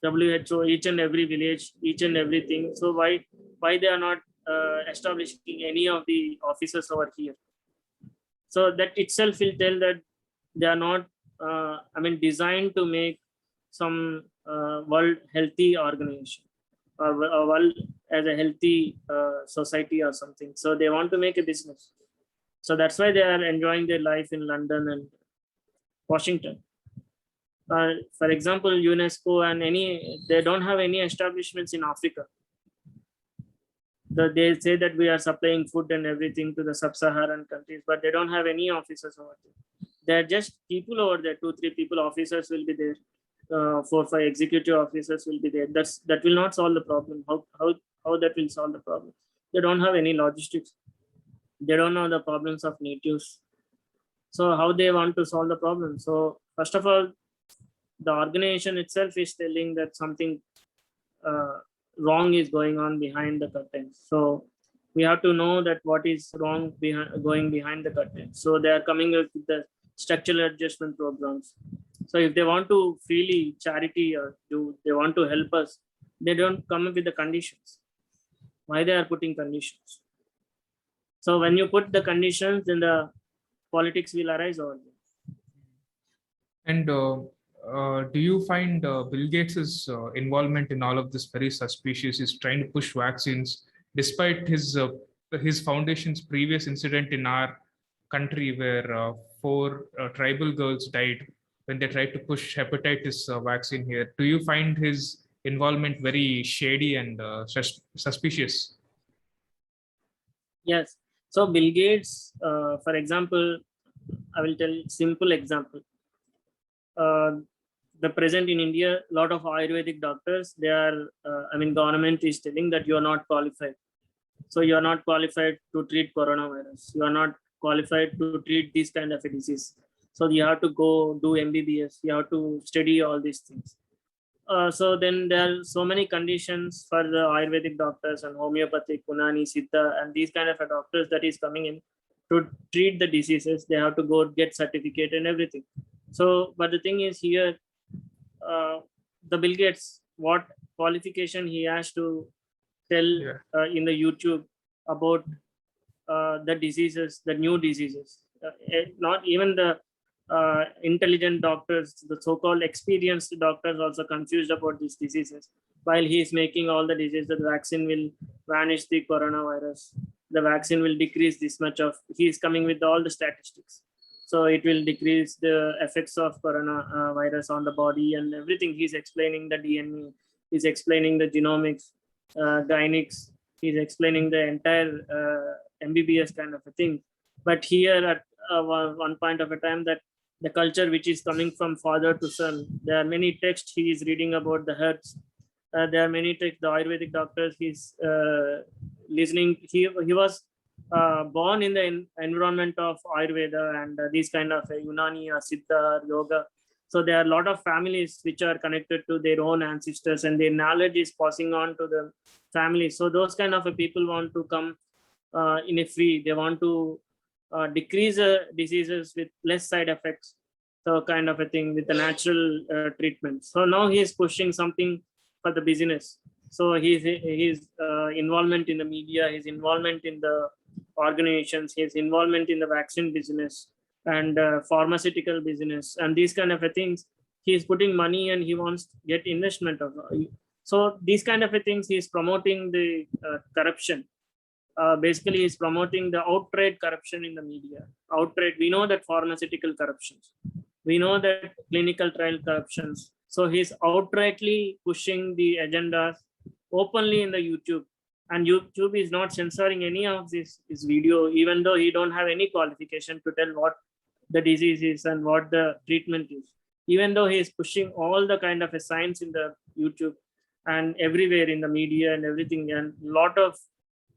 WHO, each and every village, each and everything. So why they are not establishing any of the offices over here? So that itself will tell that they are not, designed to make some world healthy organization or a world as a healthy society or something. So they want to make a business. So that's why they are enjoying their life in London and Washington. For example, UNESCO and they don't have any establishments in Africa. They say that we are supplying food and everything to the sub-Saharan countries, but they don't have any officers over there. They're just people over there, 2-3 people, officers will be there, 4-5 executive officers will be there. That will not solve the problem. How that will solve the problem? They don't have any logistics. They don't know the problems of natives. So how they want to solve the problem? So first of all, the organization itself is telling that something wrong is going on behind the curtains. So we have to know that what is wrong going behind the curtains. So they are coming up with the structural adjustment programs. So if they want to freely charity or they want to help us, they don't come up with the conditions. Why they are putting conditions? So when you put the conditions, then the politics will arise over there. And do you find Bill Gates's involvement in all of this very suspicious? He's trying to push vaccines despite his foundation's previous incident in our country where 4 tribal girls died when they tried to push hepatitis vaccine here. Do you find his involvement very shady and suspicious? Yes. So Bill Gates, for example, I will tell simple example. The present in India, a lot of Ayurvedic doctors, they are, government is telling that you are not qualified. So you are not qualified to treat coronavirus. You are not qualified to treat this kind of a disease. So you have to go do MBBS. You have to study all these things. So then there are so many conditions for the Ayurvedic doctors and homeopathic, Unani, Siddha, and these kind of doctors that is coming in to treat the diseases. They have to go get certificate and everything. So, but the thing is here, the Bill Gates, what qualification he has to tell in the YouTube about the diseases, the new diseases. Not even the intelligent doctors, the so-called experienced doctors also confused about these diseases. While he is making all the diseases, the vaccine will vanish the coronavirus. The vaccine will decrease this much of, he is coming with all the statistics. So it will decrease the effects of coronavirus on the body and everything. He's explaining the DNA, he's explaining the genomics, gynetics, he's explaining the entire MBBS kind of a thing. But here at one point of a time, that the culture which is coming from father to son, there are many texts he is reading about the herbs. There are many texts, the Ayurvedic doctors he's listening. He was born in the environment of Ayurveda and these kind of Unani or Siddha or yoga. So there are a lot of families which are connected to their own ancestors and their knowledge is passing on to the family. So those kind of people want to come in a free, they want to decrease diseases with less side effects. So kind of a thing with the natural treatment. So now he is pushing something for the business. So his involvement in the media, his involvement in the organizations, his involvement in the vaccine business and pharmaceutical business and these kind of things, he is putting money and he wants to get investment of. So these kind of things, he is promoting the corruption. Basically, he's promoting the outright corruption in the media. Outright, we know that pharmaceutical corruptions, we know that clinical trial corruptions. So he's outrightly pushing the agendas openly in the YouTube, and YouTube is not censoring any of this video, even though he don't have any qualification to tell what the disease is and what the treatment is. Even though he is pushing all the kind of a science in the YouTube and everywhere in the media and everything, and lot of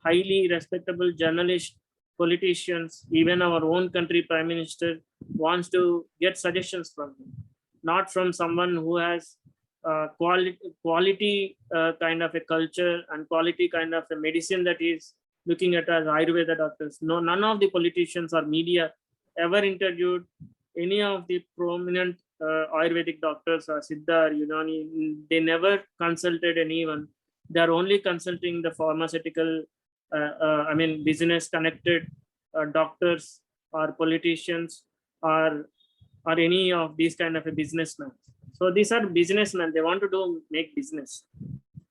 highly respectable journalists, politicians, even our own country prime minister wants to get suggestions from him, not from someone who has quality kind of a culture and quality kind of a medicine that is looking at as Ayurveda doctors. No, none of the politicians or media ever interviewed any of the prominent Ayurvedic doctors or Siddha or Unani. They never consulted anyone. They are only consulting the pharmaceutical business connected doctors or politicians or any of these kind of a businessmen. So these are businessmen. They want to make business.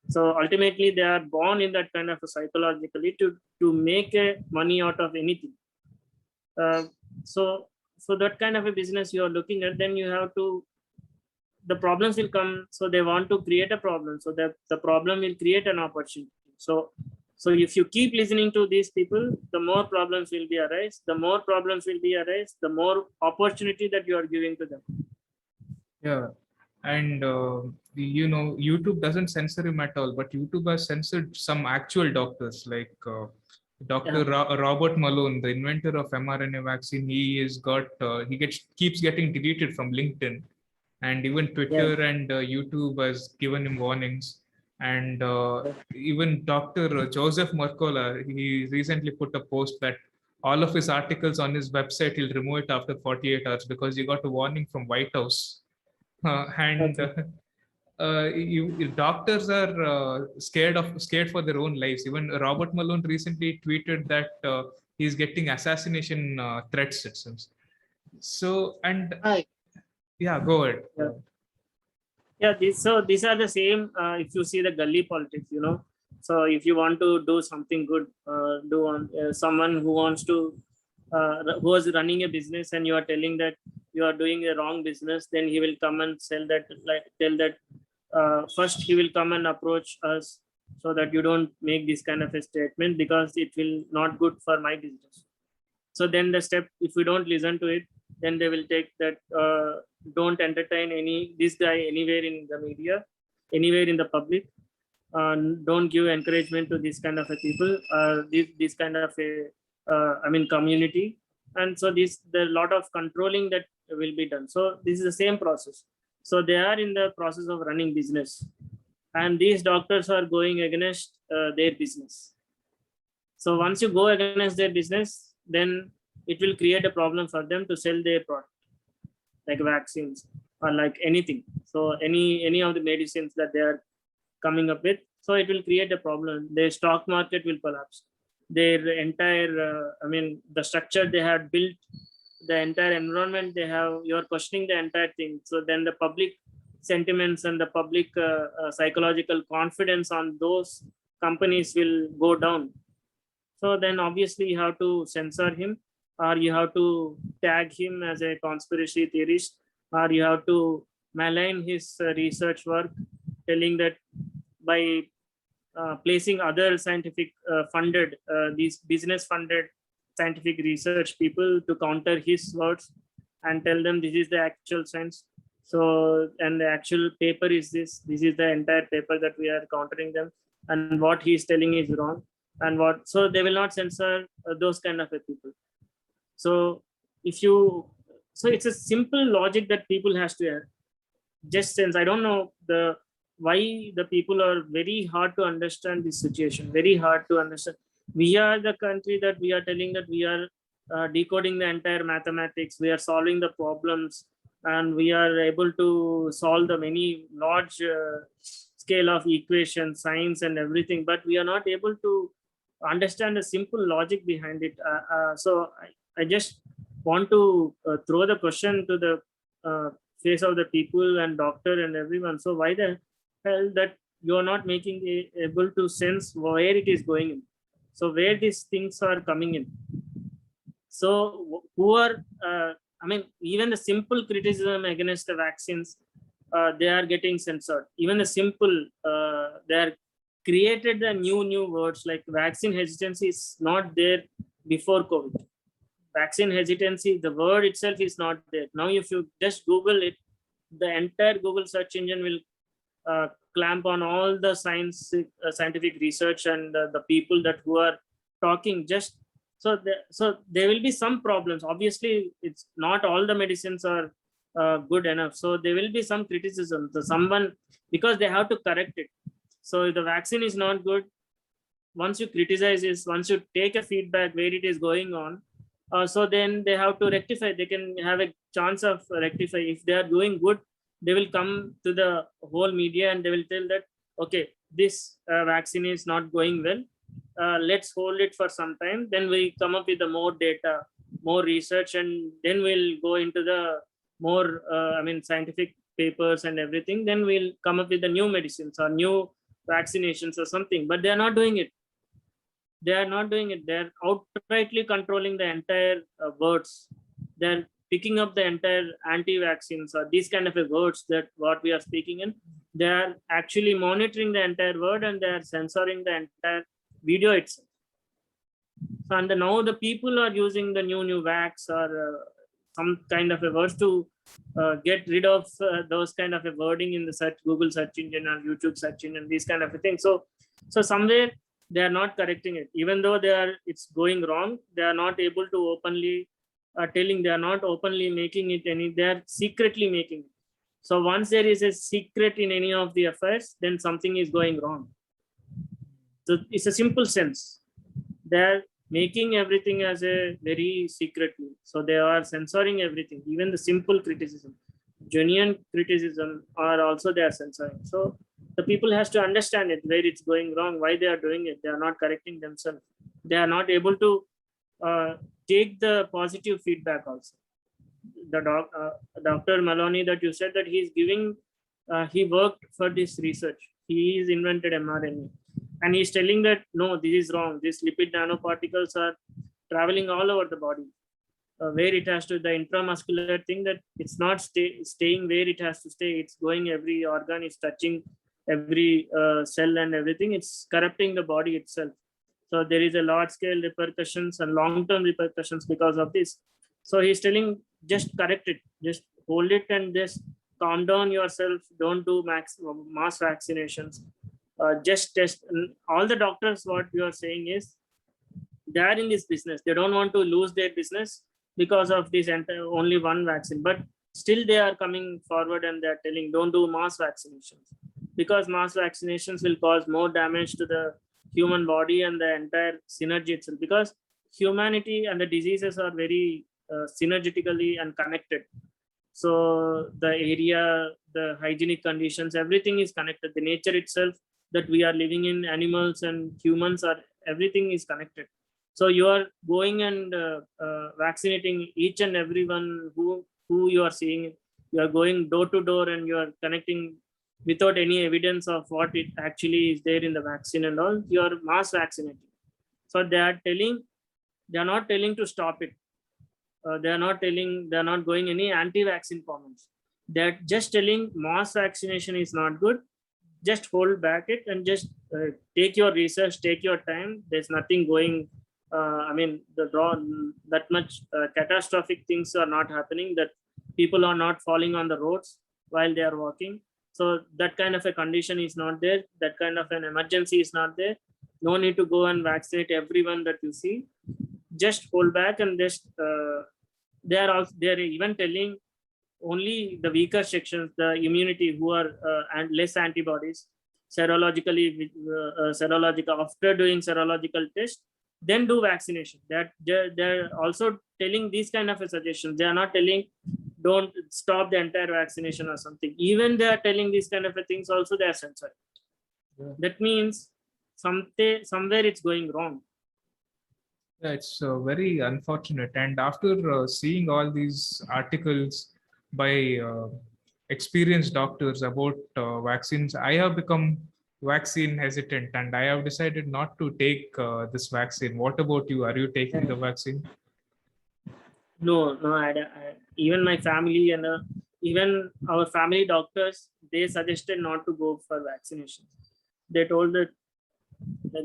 So ultimately, they are born in that kind of a psychologically to make money out of anything. So that kind of a business you are looking at, then you have to. The problems will come. So they want to create a problem. So that the problem will create an opportunity. So if you keep listening to these people, the more problems will be arise. The more problems will be arise, the more opportunity that you are giving to them. Yeah, and YouTube doesn't censor him at all, but YouTube has censored some actual doctors like Dr. Robert Malone, the inventor of mRNA vaccine. Keeps getting deleted from LinkedIn, and even Twitter and YouTube has given him warnings. And even Dr. Joseph Mercola, he recently put a post that all of his articles on his website, he'll remove it after 48 hours because he got a warning from White House. Doctors are scared for their own lives. Even Robert Malone recently tweeted that he's getting assassination threats, it seems. So, and yeah, go ahead. These are the same. If you see the gully politics, so if you want to do something good, do on someone who wants to who is running a business, and you are telling that you are doing a wrong business, then he will come and tell that first he will come and approach us so that you don't make this kind of a statement because it will not good for my business. So then the step, if we don't listen to it, then they will take that don't entertain this guy anywhere in the media, anywhere in the public. Don't give encouragement to this kind of a people, this kind of a community. And so there are a lot of controlling that will be done. So this is the same process. So they are in the process of running business, and these doctors are going against their business. So once you go against their business, then it will create a problem for them to sell their product, like vaccines or like anything. So any of the medicines that they are coming up with, so it will create a problem. Their stock market will collapse. Their entire, the structure they had built, the entire environment they have, you're questioning the entire thing. So then the public sentiments and the public psychological confidence on those companies will go down. So then obviously you have to censor him, or you have to tag him as a conspiracy theorist, or you have to malign his research work, telling that by placing other scientific funded, these business funded scientific research people to counter his words and tell them this is the actual science. So, and the actual paper is this is the entire paper that we are countering them, and what he is telling is wrong. And what, so they will not censor those kind of people. So if you, so it's a simple logic that people has to just sense. I don't know why the people are very hard to understand this situation, very hard to understand. We are the country that we are telling that we are decoding the entire mathematics, we are solving the problems, and we are able to solve the many large scale of equations, science and everything, but we are not able to understand the simple logic behind it. So I just want to throw the question to the face of the people and doctor and everyone. So why the hell that you are not making able to sense where it is going in? So where these things are coming in? So who are, even the simple criticism against the vaccines, they are getting censored. Even the simple, they are created the new words like vaccine hesitancy is not there before COVID. Vaccine hesitancy, the word itself is not there. Now, if you just Google it, the entire Google search engine will clamp on all the scientific research and the people that who are talking. Just so there will be some problems. Obviously, it's not all the medicines are good enough. So there will be some criticism. So someone, because they have to correct it. So if the vaccine is not good, once you criticize this, once you take a feedback where it is going on, so then they have to rectify. They can have a chance of rectify. If they are doing good, they will come to the whole media and they will tell that, okay, this vaccine is not going well. Let's hold it for some time. Then we come up with the more data, more research, and then we'll go into the more, scientific papers and everything. Then we'll come up with the new medicines or new vaccinations or something. But they are not doing it. They are not doing it. They're outrightly controlling the entire words. They're picking up the entire anti-vaccines or these kind of words that what we are speaking in. They are actually monitoring the entire word and they are censoring the entire video itself. And now the people are using the new vax or some kind of a words to get rid of those kind of a wording in the Google search engine or YouTube search engine, these kind of a thing. So somewhere they are not correcting it, even though it's going wrong. They are not able to openly telling. They are not openly making it any. They are secretly making it. So once there is a secret in any of the affairs, then something is going wrong. So it's a simple sense. They are making everything as a very secretly. So they are censoring everything, even the simple criticism, genuine criticism, are also they are censoring. So the people has to understand it, where it's going wrong, why they are doing it. They are not correcting themselves. They are not able to take the positive feedback also. The Dr. Maloney that you said that he's giving, he worked for this research. He's invented mRNA. And he's telling that, no, this is wrong. These lipid nanoparticles are traveling all over the body. Where it has to, the intramuscular thing, that it's not staying where it has to stay. It's going every organ, it's touching every cell and everything. It's corrupting the body itself. So there is a large scale repercussions and long-term repercussions because of this. So he's telling, just correct it, just hold it and just calm down yourself. Don't do mass vaccinations. Just test. All the doctors, what you are saying is, they are in this business. They don't want to lose their business because of this only one vaccine. But still they are coming forward and they're telling don't do mass vaccinations, because mass vaccinations will cause more damage to the human body and the entire synergy itself, because humanity and the diseases are very synergetically and connected. So the area, the hygienic conditions, everything is connected. The nature itself that we are living in, animals and humans, are everything is connected. So you are going and vaccinating each and everyone who you are seeing. You are going door to door and you are connecting without any evidence of what it actually is there in the vaccine and all. You are mass vaccinating. So they are not telling to stop it. They are not going any anti-vaccine comments. They're just telling mass vaccination is not good. Just hold back it and just take your research, take your time. There's nothing going. That much catastrophic things are not happening. That people are not falling on the roads while they are walking. So that kind of a condition is not there. That kind of an emergency is not there. No need to go and vaccinate everyone that you see. Just hold back and just they're even telling only the weaker sections, the immunity who are and less antibodies, serological after doing serological test, then do vaccination. That they're also telling these kind of a suggestions. They are not telling don't stop the entire vaccination or something. Even they are telling these kind of a things also, they are censored. Yeah. That means somewhere it's going wrong. Yeah, it's very unfortunate. And after seeing all these articles by experienced doctors about vaccines, I have become vaccine hesitant and I have decided not to take this vaccine. What about you? Are you taking the vaccine? No, even my family and even our family doctors, they suggested not to go for vaccination. They told that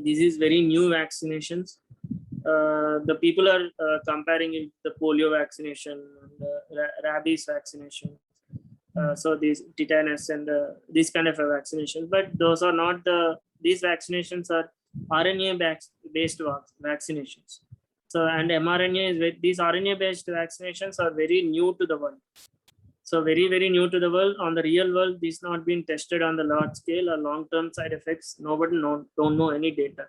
this is very new vaccinations. The people are comparing it the polio vaccination, the rabies vaccination. So these tetanus and these kind of vaccinations, but those are not these vaccinations are RNA based vaccinations. So and mRNA is these RNA based vaccinations are very new to the world. So very, very new to the world. On the real world, this not been tested on the large scale or long-term side effects. Nobody don't know any data.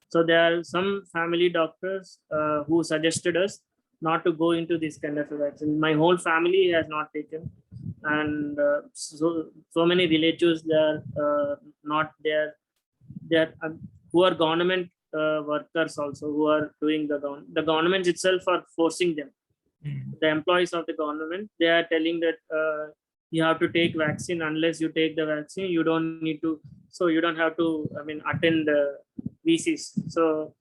So there are some family doctors who suggested us not to go into this kind of vaccine. My whole family has not taken, and so many relatives they are not there. They are who are government workers also who are doing the government itself are forcing them. The employees of the government, they are telling that you have to take vaccine. Unless you take the vaccine, you don't need to. So you don't have to. Attend the VCs. So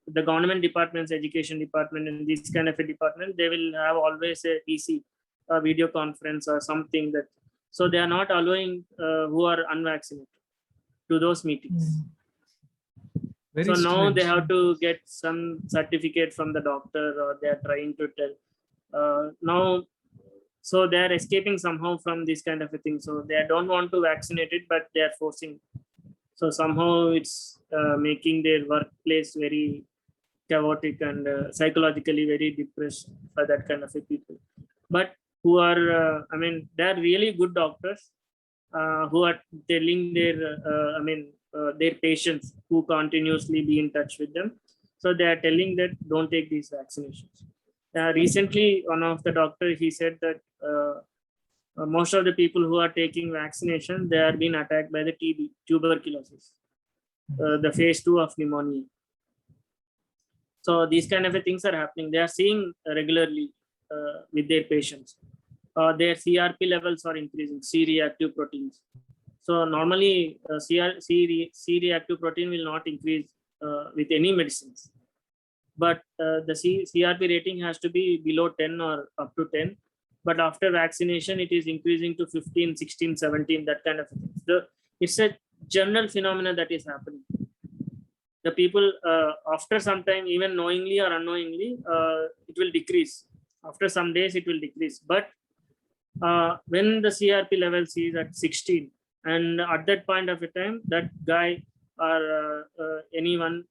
the government departments, education department, and this kind of a department, they will have always a VC, a video conference or something that. So they are not allowing who are unvaccinated to those meetings. Very so strange. Now they have to get some certificate from the doctor, or they are trying to tell. Now, so they are escaping somehow from this kind of a thing. So they don't want to vaccinate it, but they are forcing. So somehow it's making their workplace very chaotic and psychologically very depressed for that kind of a people. But who are, they're really good doctors who are telling their patients who continuously be in touch with them. So they are telling that don't take these vaccinations. Recently, one of the doctors, he said that most of the people who are taking vaccination, they are being attacked by the TB, tuberculosis, the phase 2 of pneumonia. So these kind of things are happening. They are seeing regularly with their patients. Their CRP levels are increasing, C-reactive proteins. So normally C-reactive protein will not increase with any medicines. But the CRP rating has to be below 10 or up to 10. But after vaccination, it is increasing to 15, 16, 17, that kind of thing. It's a general phenomenon that is happening. The people, after some time, even knowingly or unknowingly, it will decrease. After some days, it will decrease. But when the CRP levels is at 16, and at that point of a time, that guy or anyone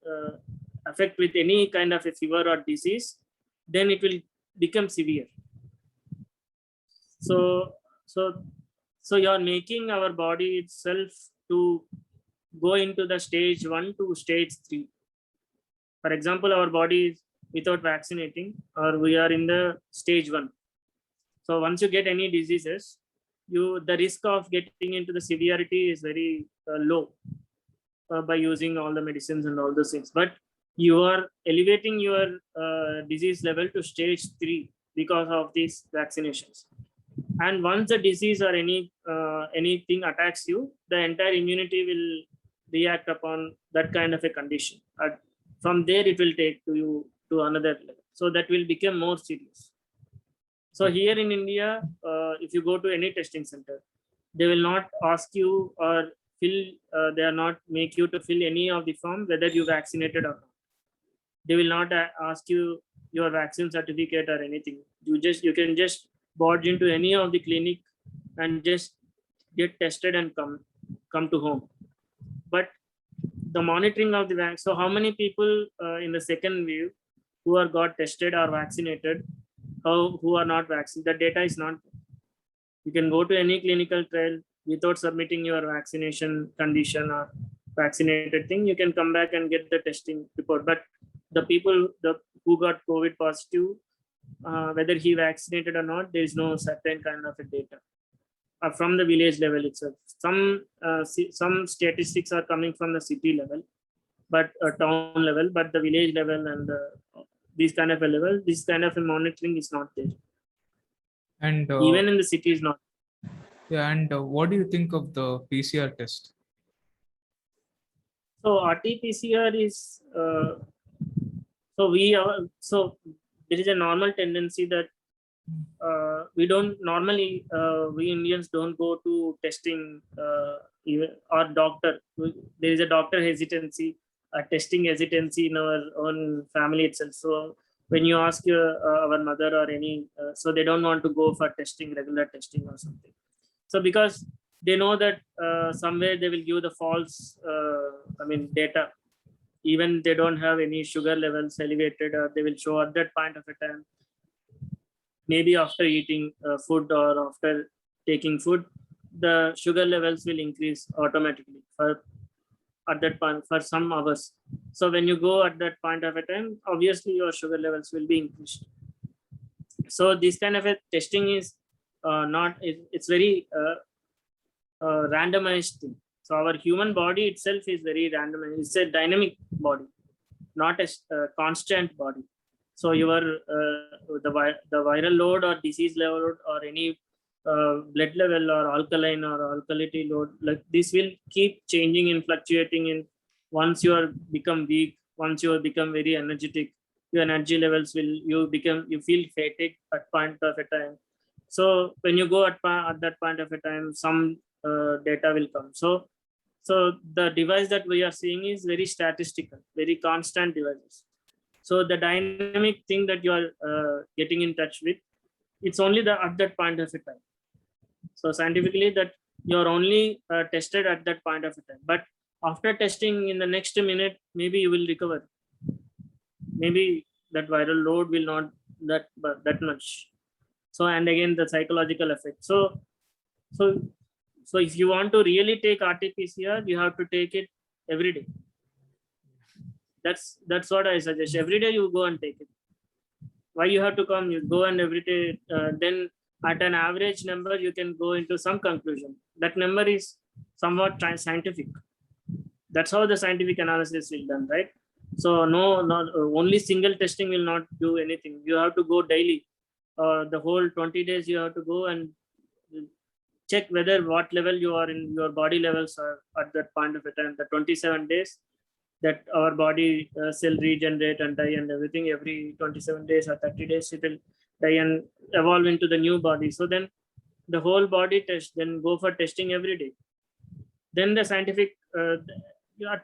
affect with any kind of a fever or disease, then it will become severe. So, so, so you are making our body itself to go into the stage 1 to stage 3. For example, our body is without vaccinating, or we are in the stage 1. So once you get any diseases, the risk of getting into the severity is very low by using all the medicines and all those things. But you are elevating your disease level to stage 3 because of these vaccinations. And once the disease or anything attacks you, the entire immunity will react upon that kind of a condition. From there, it will take you to another level. So that will become more serious. So here in India, if you go to any testing center, they will not ask you or they are not make you to fill any of the form whether you vaccinated or not. They will not ask you your vaccine certificate or anything. You can just barge into any of the clinic and just get tested and come to home. But the monitoring of the vaccine. So how many people in the second wave who are got tested or vaccinated, who are not vaccinated? The data is not. You can go to any clinical trial without submitting your vaccination condition or vaccinated thing. You can come back and get the testing report. But the people who got COVID positive, whether he vaccinated or not, there is no certain kind of a data from the village level itself. Some statistics are coming from the city level, but town level, but the village level and this kind of a level, this kind of a monitoring is not there. And Even in the city is not. yeah, and what do you think of the PCR test? So RT-PCR is so there is a normal tendency that we don't normally we Indians don't go to testing even or doctor. There is a doctor hesitancy, a testing hesitancy in our own family itself. So when you ask our mother or any, so they don't want to go for testing, regular testing or something. So because they know that somewhere they will give the false, data. Even they don't have any sugar levels elevated, or they will show at that point of a time. Maybe after eating food or after taking food, the sugar levels will increase automatically at that point for some hours. So when you go at that point of a time, obviously your sugar levels will be increased. So this kind of a testing is it's very randomized thing. So our human body itself is very randomized. It's a dynamic body, not a constant body. So your the viral load or disease load or any blood level or alkaline or alkalinity load, like this will keep changing and fluctuating. In once you are become weak, once you become very energetic, your energy levels you feel fatigued at point of a time. So when you go at that point of a time, some data will come. So the device that we are seeing is very statistical, very constant devices. So the dynamic thing that you are getting in touch with, it's only at that point of a time. So scientifically that you're only tested at that point of a time. But after testing in the next minute, maybe you will recover. Maybe that viral load will not that much. So, and again, the psychological effect. So if you want to really take RT-PCR, you have to take it every day. That's what I suggest. Every day you go and take it. Why you have to come? You go and every day. Then at an average number, you can go into some conclusion. That number is somewhat scientific. That's how the scientific analysis is done, right? So not only single testing will not do anything. You have to go daily. The whole 20 days you have to go and check whether what level you are in, your body levels are at that point of a time. The 27 days that our body cell regenerate and die and everything, every 27 days or 30 days it will die and evolve into the new body. So then the whole body test, then go for testing every day. Then the scientific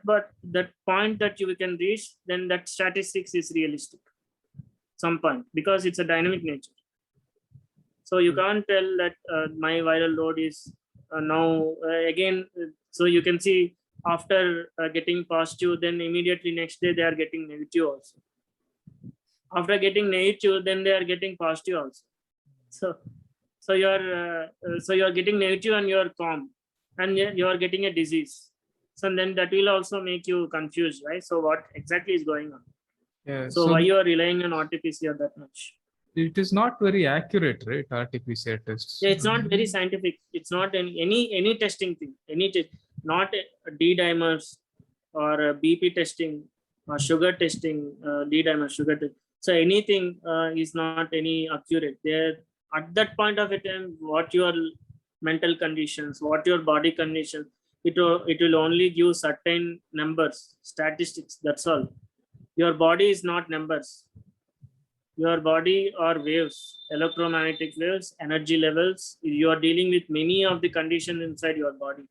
but that point that you can reach, then that statistics is realistic some point, because it's a dynamic nature. So you can't tell that my viral load is now again. So you can see after getting positive, then immediately next day they are getting negative also. After getting negative, then they are getting positive also. So you're getting negative and you're calm, and you're getting a disease. So then that will also make you confused, right? So what exactly is going on? Yeah. So why you are relying on RT-PCR that much? It is not very accurate, right? RT-PCR tests. Yeah, it's not very scientific. It's not any testing thing. Not D-dimers or BP testing or sugar testing, D-dimer sugar test. So anything is not any accurate. There at that point of a time, what your mental conditions, what your body condition, it will only give certain numbers, statistics. That's all. Your body is not numbers. Your body are waves, electromagnetic waves, energy levels. You are dealing with many of the conditions inside your body.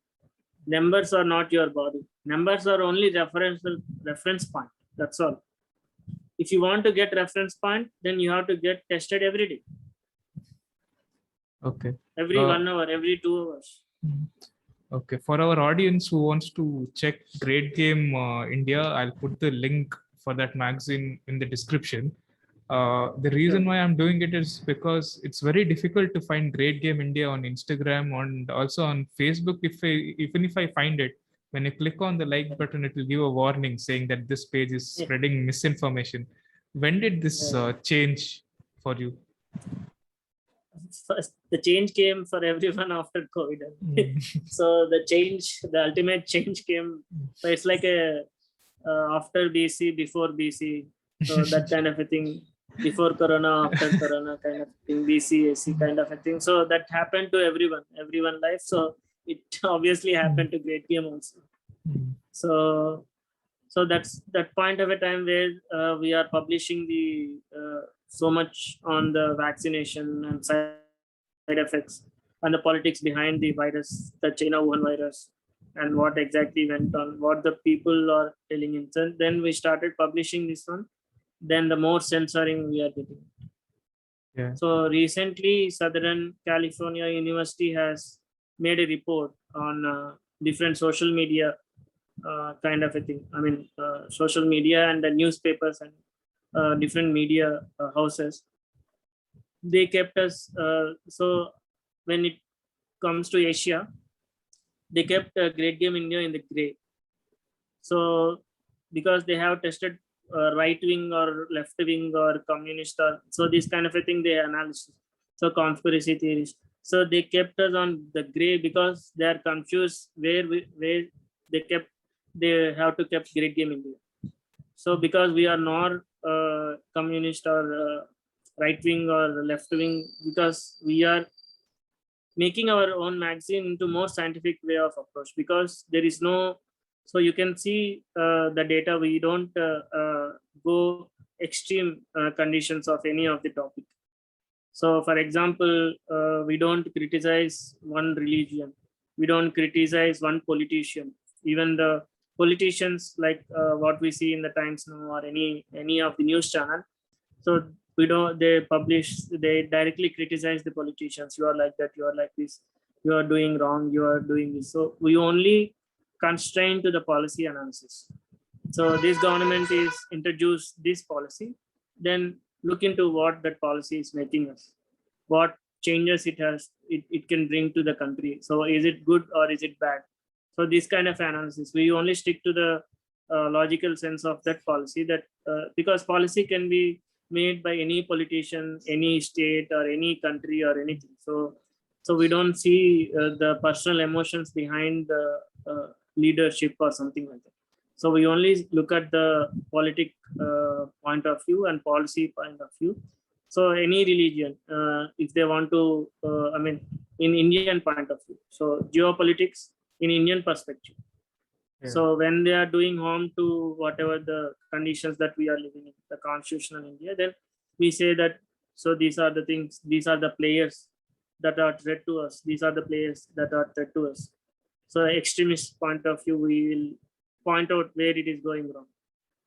Numbers are not your body. Numbers are only reference point. That's all. If you want to get reference point, then you have to get tested every day. Okay. Every 1 hour, every 2 hours. Okay. For our audience who wants to check Great Game India, I'll put the link for that magazine in the description. The reason why I'm doing it is because it's very difficult to find Great Game India on Instagram and also on Facebook. Even if I find it, when you click on the like button, it will give a warning saying that this page is spreading misinformation. When did this change for you? First, the change came for everyone after COVID. So the ultimate change came. So it's like a after BC, before BC. So that kind of a thing. Before Corona, after Corona kind of thing, BC, AC kind of a thing. So that happened to everyone life. So it obviously happened to Great Game also. So that's that point of a time where we are publishing the so much on the vaccination and side effects and the politics behind the virus, the China Wuhan virus, and what exactly went on, what the people are telling in. So then we started publishing this one. Then the more censoring we are getting. Yeah. So recently, Southern California University has made a report on different social media kind of a thing. I mean, social media and the newspapers and different media houses. They kept us. So when it comes to Asia, they kept Great Game India in the gray. So because they have tested right wing or left wing or communist, or so this kind of a thing they analyze. So conspiracy theories. So they kept us on the gray because they are confused where they have to keep Great Game India. So because we are not communist or right wing or left wing, because we are making our own magazine into more scientific way of approach, because there is no. So you can see the data. We don't go extreme conditions of any of the topic. So for example, we don't criticize one religion. We don't criticize one politician. Even the politicians, like what we see in the Times Now or any of the news channel. So they directly criticize the politicians. You are like that, you are like this, you are doing wrong, you are doing this. So we only constrained to the policy analysis. So this government is introduced this policy, then look into what that policy is making us, what changes it can bring to the country. So is it good or is it bad? So this kind of analysis, we only stick to the logical sense of that policy, that because policy can be made by any politician, any state or any country or anything. So we don't see the personal emotions behind the leadership or something like that. So we only look at the politic point of view and policy point of view. So any religion, if they want to, in Indian point of view, so geopolitics in Indian perspective. Yeah. So when they are doing harm to whatever the conditions that we are living in, the constitutional India, then we say that, so these are the things, these are the players that are threat to us. These are the players that are threat to us. So extremist point of view, we will point out where it is going wrong.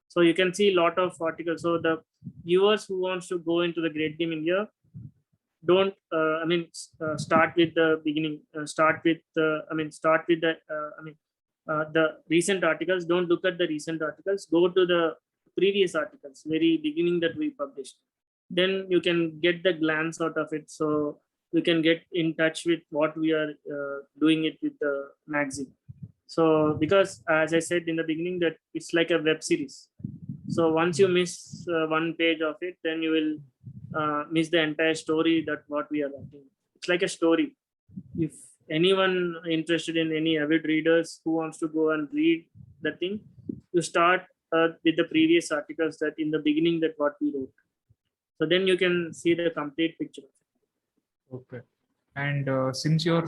So you can see a lot of articles. So the viewers who wants to go into the Great Game India, don't start with the beginning. Start with the recent articles. Don't look at the recent articles. Go to the previous articles, very beginning that we published. Then you can get the glance out of it. So we can get in touch with what we are doing it with the magazine. So because as I said in the beginning, that it's like a web series. So once you miss one page of it, then you will miss the entire story that what we are writing. It's like a story. If anyone interested in any avid readers who wants to go and read the thing, you start with the previous articles that in the beginning that what we wrote. So then you can see the complete picture. Okay. And since you're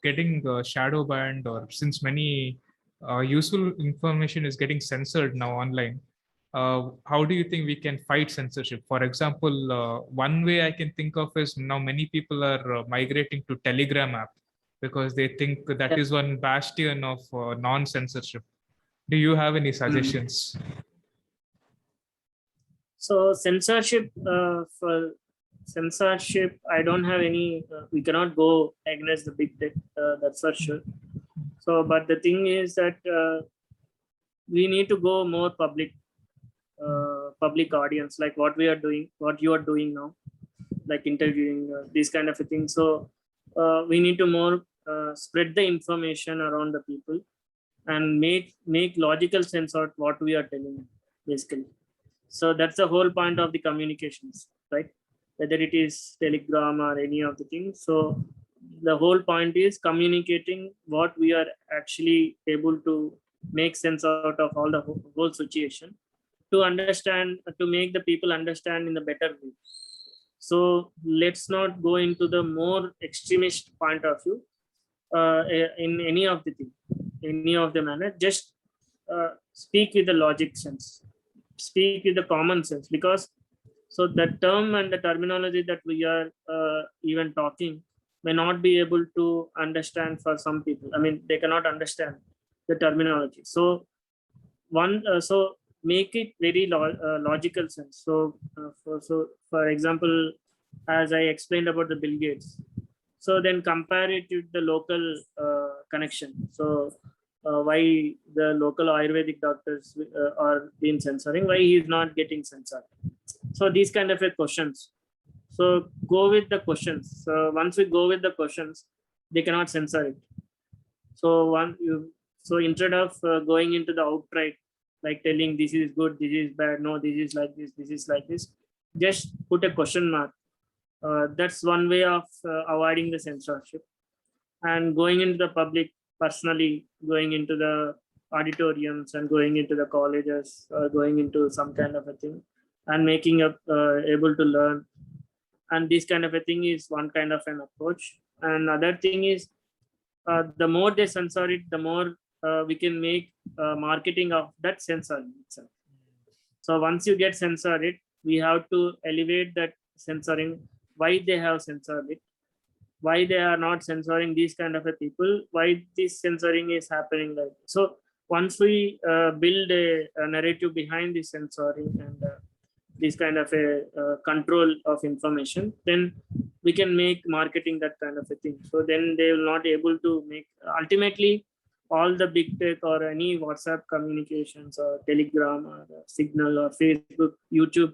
getting shadow banned, or since many useful information is getting censored now online, how do you think we can fight censorship? For example, one way I can think of is now many people are migrating to Telegram app because they think that is one bastion of non-censorship. Do you have any suggestions? So censorship for censorship, I don't have any. We cannot go against the big tech. That's for sure. So, but the thing is that we need to go more public audience, like what we are doing, what you are doing now, like interviewing these kind of a thing. So we need to more spread the information around the people and make logical sense of what we are telling, basically. So that's the whole point of the communications, right? Whether it is Telegram or any of the things. So the whole point is communicating what we are actually able to make sense out of all the whole situation, to understand, to make the people understand in a better way. So let's not go into the more extremist point of view in any of the thing, any of the manner. Just speak with the logic sense, speak with the common sense, because so the term and the terminology that we are even talking may not be able to understand for some people. I mean, they cannot understand the terminology. So so make it very logical sense. So for example, as I explained about the Bill Gates, so then compare it with the local connection. So why the local Ayurvedic doctors are being censoring, why he is not getting censored. So these kind of questions. So go with the questions. So once we go with the questions, they cannot censor it. So so instead of going into the outright, like telling this is good, this is bad, no, this is like this is like this, just put a question mark. That's one way of avoiding the censorship. And going into the public, personally going into the auditoriums and going into the colleges, going into some kind of a thing, and making up able to learn. And this kind of a thing is one kind of an approach. And other thing is, the more they censor it, the more we can make marketing of that censoring itself. So once you get censored it, we have to elevate that censoring, why they have censored it, why they are not censoring these kind of a people, why this censoring is happening. Like, so once we build a narrative behind this censoring and this kind of a control of information, then we can make marketing that kind of a thing. So then they will not able to make, ultimately all the big tech or any WhatsApp communications or Telegram or Signal or Facebook, YouTube,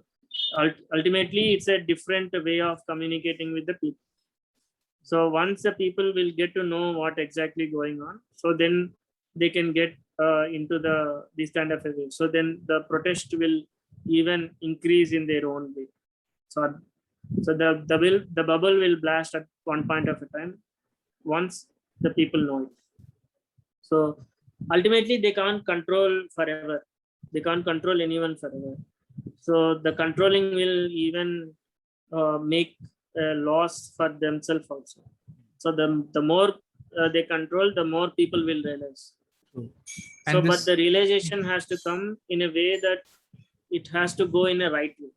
ultimately it's a different way of communicating with the people. So once the people will get to know what exactly going on, so then they can get into this kind of a way. So then the protest will even increase in their own way. So the bubble will blast at one point of a time once the people know it. So ultimately they can't control forever. They can't control anyone forever. So the controlling will even make a loss for themselves also. So the more they control, the more people will realize. So, but the realization has to come in a way that it has to go in a right way.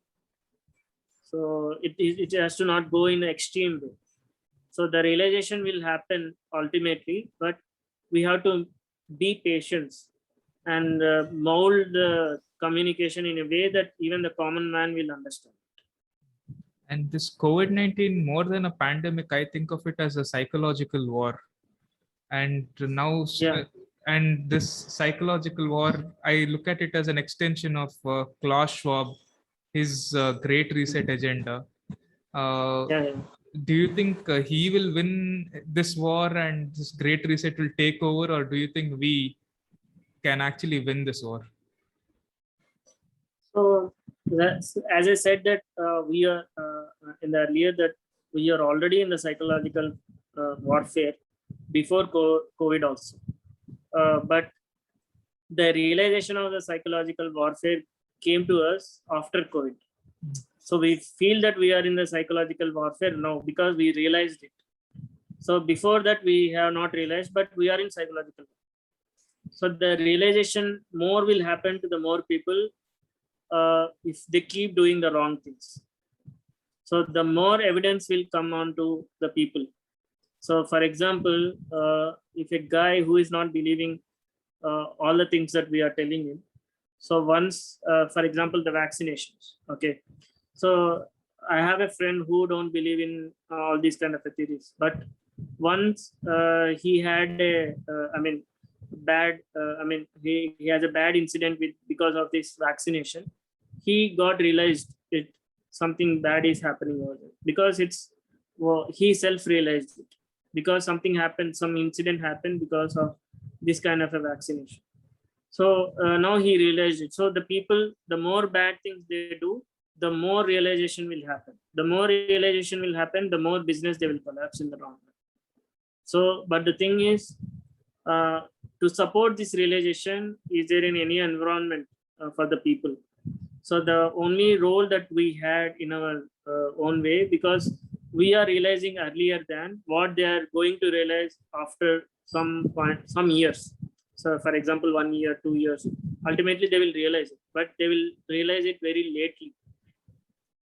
So it has to not go in an extreme way. So the realization will happen ultimately, but we have to be patient and mold the communication in a way that even the common man will understand. And this COVID-19, more than a pandemic, I think of it as a psychological war. And now, and this psychological war, I look at it as an extension of Klaus Schwab, his Great Reset agenda. do you think he will win this war and this great reset will take over, or do you think we can actually win this war? So as I said that we are in the earlier that we are already in the psychological warfare before COVID also. But the realization of the psychological warfare came to us after COVID. So we feel that we are in the psychological warfare now because we realized it. So before that, we have not realized, but we are in psychological. So the realization more will happen to the more people if they keep doing the wrong things. So the more evidence will come on to the people. So for example, if a guy who is not believing all the things that we are telling him, so once, for example, the vaccinations, okay. So I have a friend who don't believe in all these kind of theories, but once he had a, bad, he has a bad incident with because of this vaccination. He got realized it something bad is happening over there because he self-realized it because something happened, some incident happened because of this kind of a vaccination. So now he realized it. So the people, the more bad things they do, the more realization will happen. The more realization will happen, the more business they will collapse in the long run. So, but the thing is, to support this realization, is there in any environment for the people? So the only role that we had in our own way, because we are realizing earlier than what they are going to realize after some years. So for example, 1 year, 2 years, ultimately they will realize it, but they will realize it very lately.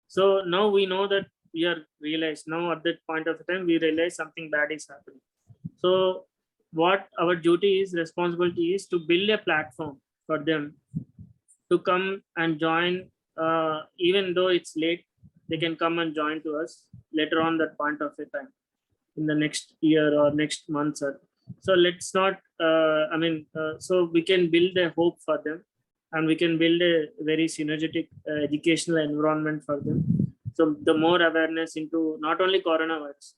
So now we know that we are realized now at that point of time, we realize something bad is happening. So what our duty is, responsibility is to build a platform for them to come and join, even though it's late, they can come and join to us later on that point of a time in the next year or next month. So let's not, so we can build a hope for them and we can build a very synergetic educational environment for them. So the more awareness into not only coronavirus,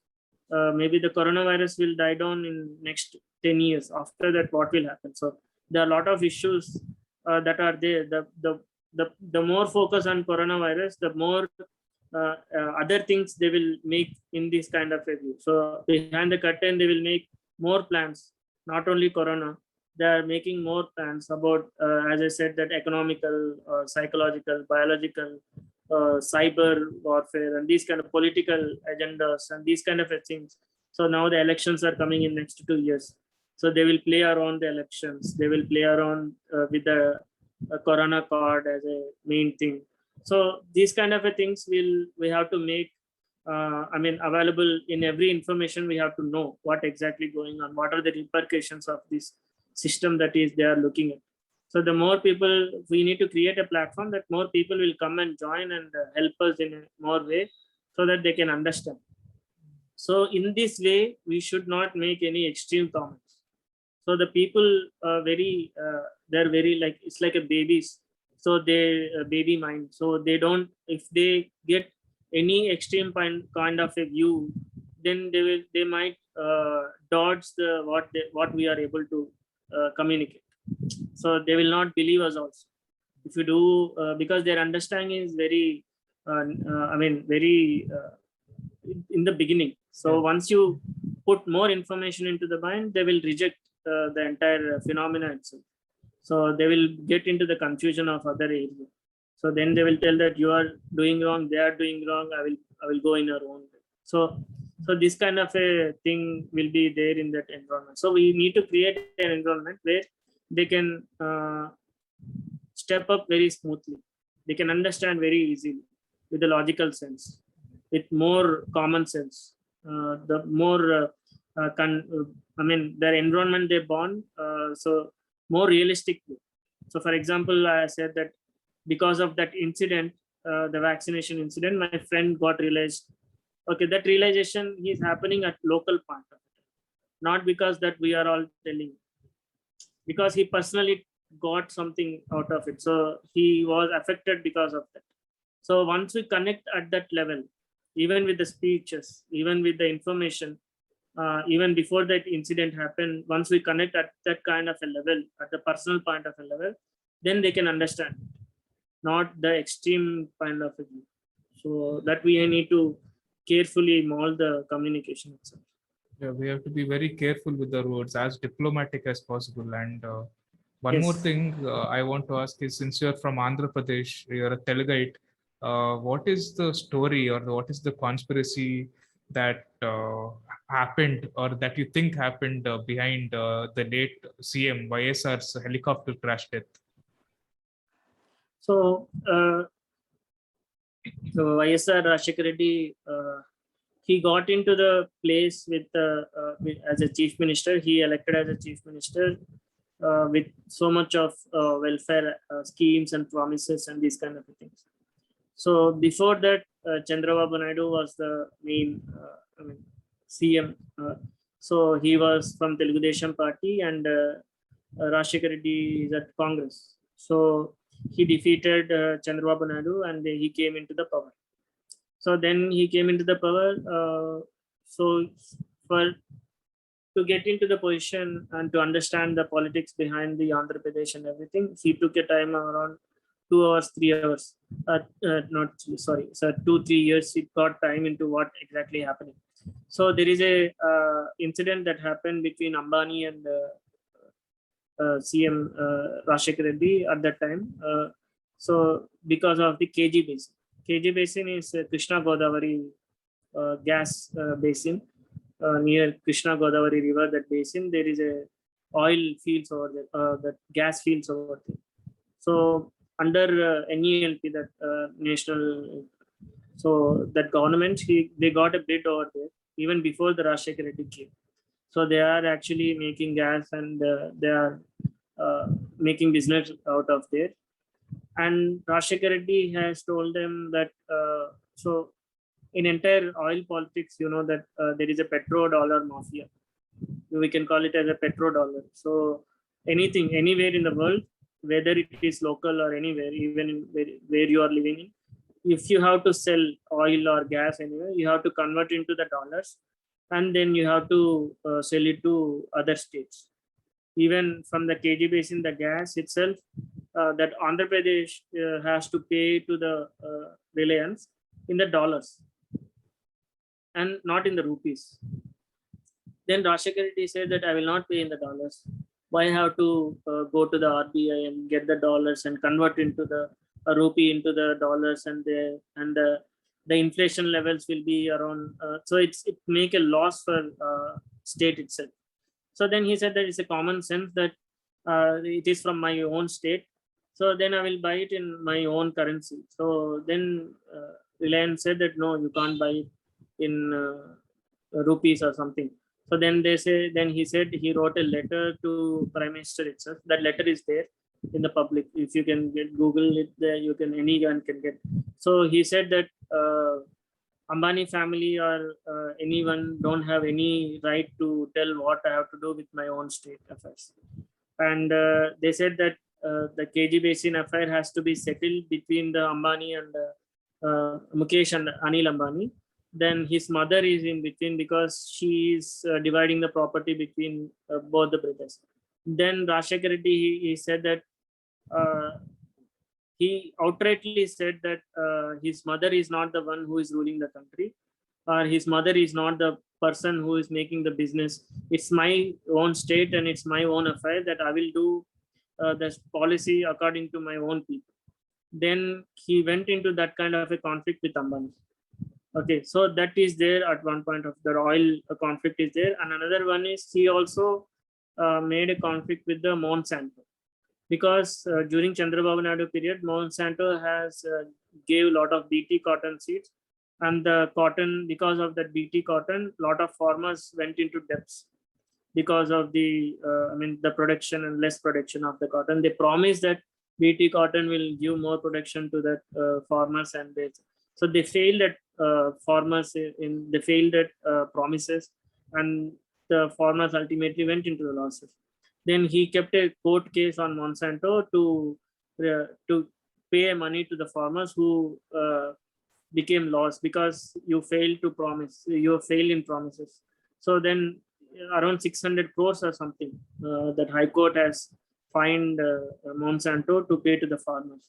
maybe the coronavirus will die down in next 10 years. After that, what will happen? So there are a lot of issues that are there. The more focus on coronavirus, the more other things they will make in this kind of a view. So behind the curtain, they will make more plans, not only corona. They are making more plans about, as I said, that economical, psychological, biological, cyber warfare, and these kind of political agendas and these kind of things. So now the elections are coming in next 2 years. So they will play around the elections. They will play around with the corona card as a main thing. So these kind of things we have to make available in every information. We have to know what exactly going on, what are the repercussions of this system that is they are looking at. So the more people, we need to create a platform that more people will come and join and help us in a more way so that they can understand. So in this way, we should not make any extreme comments. So the people they're very like, it's like a babies. So they baby mind. So they don't, if they get any extreme kind of a view, then they might dodge the what we are able to communicate. So they will not believe us also. If you do, because their understanding is very, very in the beginning. So once you put more information into the mind, they will reject the entire phenomena itself. So they will get into the confusion of other areas. So then they will tell that you are doing wrong, they are doing wrong. I will go in our own way. So this kind of a thing will be there in that environment. So we need to create an environment where they can step up very smoothly. They can understand very easily with a logical sense, with more common sense. The more their environment they born, so more realistically. So for example, I said that because of that incident, the vaccination incident, my friend got realized, okay, that realization is happening at local point of it, not because that we are all telling, because he personally got something out of it. So he was affected because of that. So once we connect at that level, even with the speeches, even with the information, even before that incident happened, once we connect at that kind of a level, at the personal point of a level, then they can understand, not the extreme kind of a view. So that we need to carefully mold the communication itself. Yeah, we have to be very careful with the words, as diplomatic as possible. And one more Yes. thing I want to ask is, since you're from Andhra Pradesh, you're a Telugite, what is the story or what is the conspiracy that happened or that you think happened behind the late CM YSR's helicopter crash death? So, YSR Rashekar Reddy, he got into the place as a chief minister. He elected as a chief minister with so much of welfare schemes and promises and these kind of things. So before that, Chandrababu Naidu was the main CM. So he was from Telugu Desam Party, and Rashekar Reddy is at Congress. So he defeated Chandrababu Naidu, and he came into the power. So then he came into the power. So to get into the position and to understand the politics behind the Andhra Pradesh and everything, he took a time around 2 hours, 3 hours. So 2-3 years. He got time into what exactly happening. So there is a incident that happened between Ambani and CM Rashekar Reddy at that time. So because of the KG Basin. KG Basin is Krishna Godavari gas basin near Krishna Godavari River. That basin, there is a oil fields over there, that gas fields over there. So under NELP, that national, so that government, they got a bid over there even before the Rashekar Reddy came. So they are actually making gas, and they are making business out of there. And Rashekar Reddy has told them that so in entire oil politics, you know that there is a petrodollar mafia. We can call it as a petrodollar. So anything, anywhere in the world, whether it is local or anywhere, even where you are living in, if you have to sell oil or gas anywhere, you have to convert into the dollars, and then you have to sell it to other states. Even from the KG Basin, the gas itself, that Andhra Pradesh has to pay to the Reliance in the dollars and not in the rupees. Then Rashekar Reddy said that I will not pay in the dollars. Why have to go to the RBI and get the dollars and convert into the rupee into the dollars, and the inflation levels will be around. So it make a loss for state itself. So then he said that it's a common sense that it is from my own state. So then I will buy it in my own currency. So then Reliance said that no, you can't buy it in rupees or something. So then he said he wrote a letter to Prime Minister itself. That letter is there in the public. If you can Google it there, anyone can get. So he said that Ambani family or anyone don't have any right to tell what I have to do with my own state affairs. And they said that the KG Basin affair has to be settled between the Ambani and Mukesh and Anil Ambani. Then his mother is in between because she is dividing the property between both the brothers. Then Rashekar Reddy, he said that he outrightly said that his mother is not the one who is ruling the country, or his mother is not the person who is making the business. It's my own state and it's my own affair that I will do this policy according to my own people. Then he went into that kind of a conflict with Ambani. Okay, so that is there at one point of the oil conflict is there. And another one is he also made a conflict with the Monsanto, because during Chandrababu Naidu period, Monsanto has gave a lot of BT cotton seeds, and the cotton, because of that BT cotton, lot of farmers went into debts because of the the production and less production of the cotton. They promised that BT cotton will give more production to the farmers, and so they failed at farmers they failed at promises, and the farmers ultimately went into the losses. Then he kept a court case on Monsanto to pay money to the farmers who became laws because you failed to promise, you failed in promises. So then around 600 crores or something that High Court has fined Monsanto to pay to the farmers.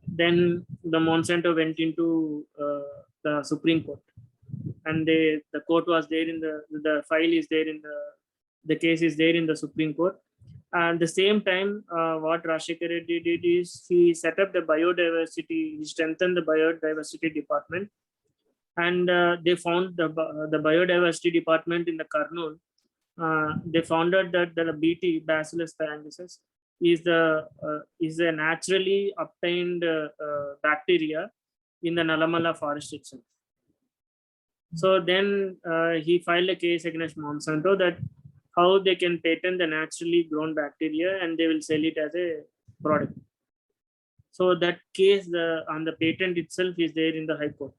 Then the Monsanto went into the Supreme Court, and the court was there in the file is there in the case is there in the Supreme Court. And at the same time, what Rajshekar Reddy did is he set up the biodiversity, he strengthened the biodiversity department, and they found the biodiversity department in the Kurnool. They found out that the BT, Bacillus thuringiensis, is a naturally obtained bacteria in the Nalamala forest itself. So then he filed a case against Monsanto that how they can patent the naturally grown bacteria and they will sell it as a product. So that case on the patent itself is there in the High Court.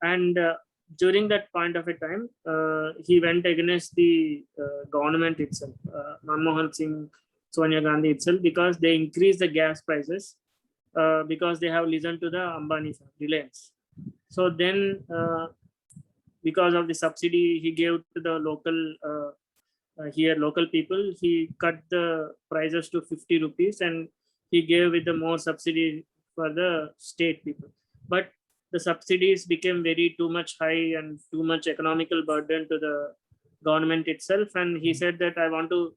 And during that point of a time, he went against the government itself, Manmohan Singh, Sonia Gandhi itself, because they increased the gas prices because they have listened to the Ambani Reliance. So then, because of the subsidy he gave to the local people, he cut the prices to 50 rupees and he gave with the more subsidy for the state people. But the subsidies became too much high and too much economical burden to the government itself. And he said that I want to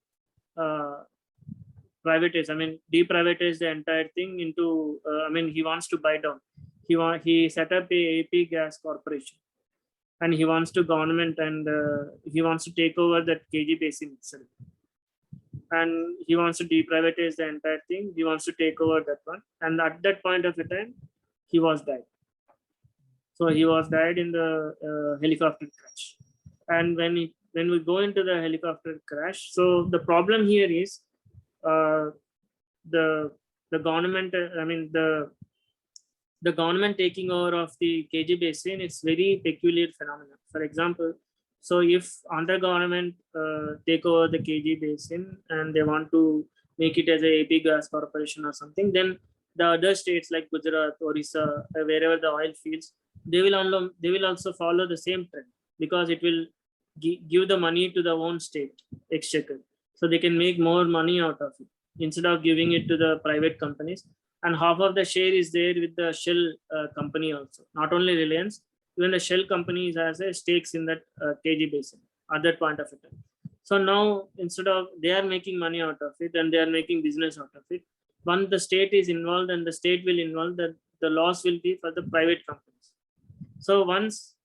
deprivatize the entire thing into, he wants to buy down. He set up a AP Gas Corporation, and he wants to government and he wants to take over that KG basin itself. And he wants to deprivatize the entire thing. He wants to take over that one. And at that point of the time, he was died. So he was died in the helicopter crash. And when we go into the helicopter crash, so the problem here is the government, the government taking over of the KG basin, it's very peculiar phenomenon. For example, so if Andhra government take over the KG basin and they want to make it as a AP Gas Corporation or something, then the other states like Gujarat, Orissa, wherever the oil fields, they will also follow the same trend, because it will give the money to the own state exchequer, so they can make more money out of it instead of giving it to the private companies. And half of the share is there with the Shell company also. Not only Reliance, even the Shell companies has a stakes in that KG basin at that point of it. So now instead of they are making money out of it and they are making business out of it, once the state is involved and the state will involve, that the loss will be for the private companies. So once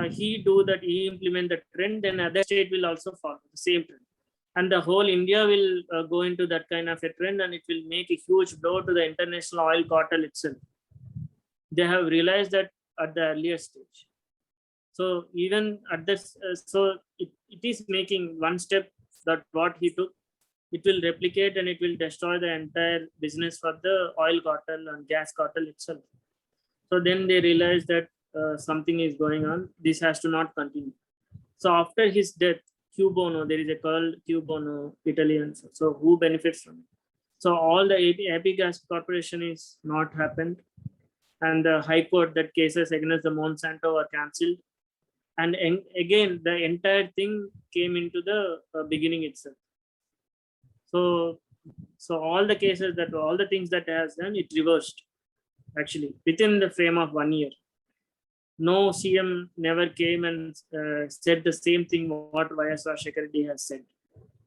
he implement the trend, then other state will also follow the same trend. And the whole India will go into that kind of a trend, and it will make a huge blow to the international oil cartel itself. They have realized that at the earlier stage. So even at this, it is making one step that what he took, it will replicate and it will destroy the entire business for the oil cartel and gas cartel itself. So then they realized that something is going on. This has to not continue. So after his death, Q Bono, there is a called Q Bono, Italian. So who benefits from it? So all the AP Gas Corporation is not happened, and the High Court, that cases against the Monsanto were cancelled, and again the entire thing came into the beginning itself. So all the cases all the things that has done, it reversed actually within the frame of 1 year. No CM never came and said the same thing what YS Rajshekar Reddy has said.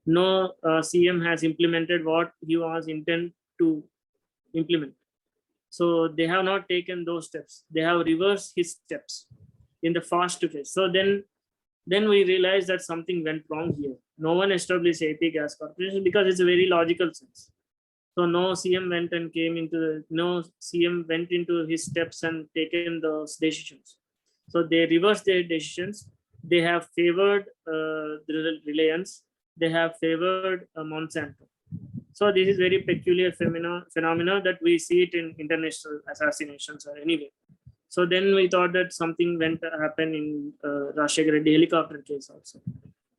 No CM has implemented what he was intended to implement. So they have not taken those steps. They have reversed his steps in the fast phase. So then we realized that something went wrong here. No one established AP Gas Corporation because it's a very logical sense. So no CM went and no CM went into his steps and taken those decisions. So they reversed their decisions. They have favored the Reliance. They have favored Monsanto. So this is very peculiar phenomena that we see it in international assassinations or anyway. So then we thought that something went to happen in Rajshekar Reddy helicopter case also.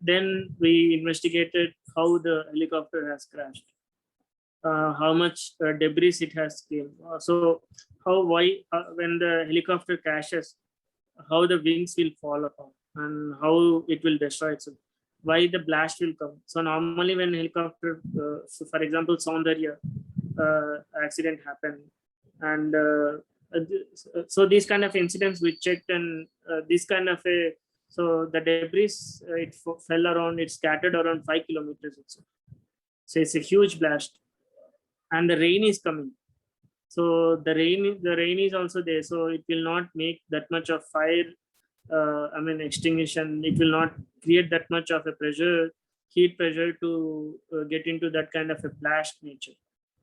Then we investigated how the helicopter has crashed. how much debris it has came. So why when the helicopter crashes, how the wings will fall apart and how it will destroy itself. Why the blast will come. So normally when helicopter, so for example, Soundarya accident happened, and so these kind of incidents we checked, and this kind of a, so the debris fell around, it scattered around 5 kilometers itself. So it's a huge blast, and the rain is coming. So the rain is also there, so it will not make that much of fire. I mean extinguishing. It will not create that much of a pressure, heat pressure to get into that kind of a blast nature.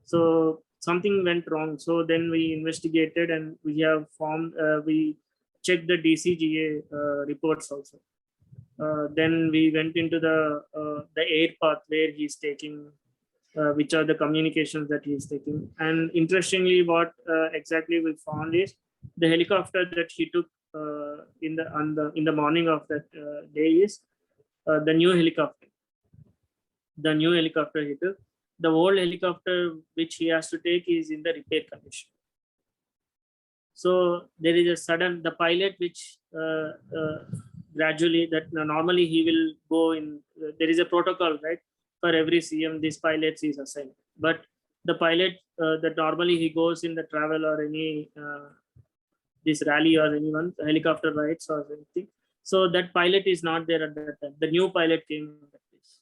So something went wrong. So then we investigated, and we have formed. We checked the DCGA reports also. Then we went into the air path where he's taking, which are the communications that he is taking. And interestingly, what exactly we found is the helicopter that he took in the morning of that day is the new helicopter. The new helicopter he took. The old helicopter which he has to take is in the repair condition. So there is a sudden, the pilot which gradually, that normally he will go in, there is a protocol, right? For every CM, this pilot is assigned. But the pilot that normally he goes in the travel or any this rally or anyone, helicopter rides or anything. So that pilot is not there at that time. The new pilot came in that place.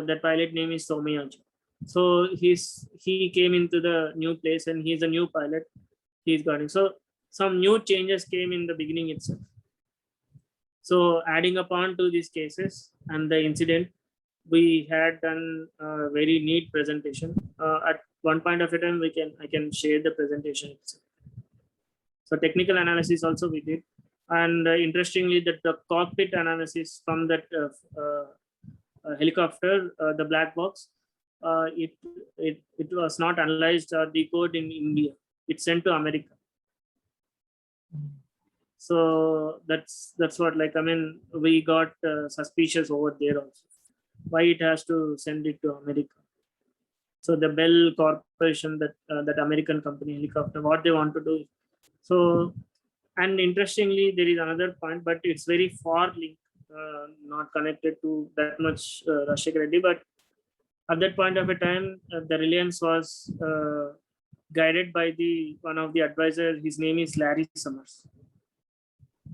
The pilot name is Somayaji. So he came into the new place, and he's a new pilot. He's got it. So some new changes came in the beginning itself. So adding upon to these cases and the incident, we had done a very neat presentation. At one point of a time, I can share the presentation itself. So technical analysis also we did, and interestingly, that the cockpit analysis from that helicopter, the black box, it was not analyzed or decoded in India. It's sent to America. So that's what, like, I mean, we got suspicious over there also. Why it has to send it to America? So the Bell Corporation, that American company helicopter, what they want to do. So, and interestingly, there is another point, but it's very far linked, not connected to that much Rashek Reddy. But at that point of a time, the Reliance was guided by one of the advisors. His name is Larry Summers.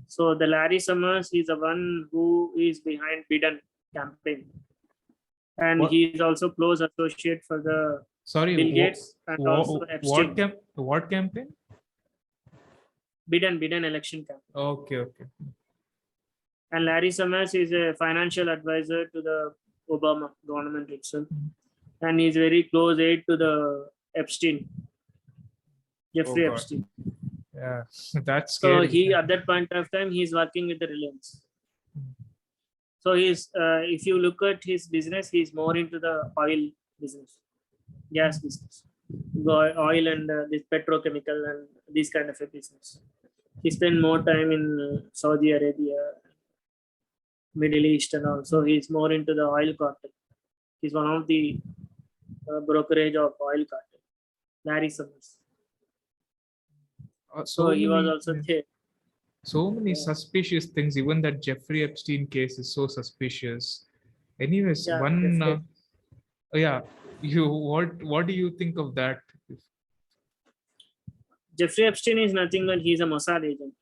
So the Larry Summers is the one who is behind Biden campaign, and he is also close associate for the Bill Gates and also Epstein. What campaign? Biden election campaign. Okay. And Larry Summers is a financial advisor to the Obama government itself, and he's very close aide to the Epstein, Jeffrey Epstein. Yeah, that's so scary. He at that point of time he's working with the Reliance. So he's if you look at his business, he's more into the oil business, gas business, oil and this petrochemical and this kind of a business. He spent more time in Saudi Arabia, Middle East, and also he's more into the oil cartel. He's one of the brokerage of oil cartel, Larry Summers. So he was also there. So many suspicious things. Even that Jeffrey Epstein case is so suspicious. Anyways, what do you think of that? Jeffrey Epstein is nothing but he's a Mossad agent.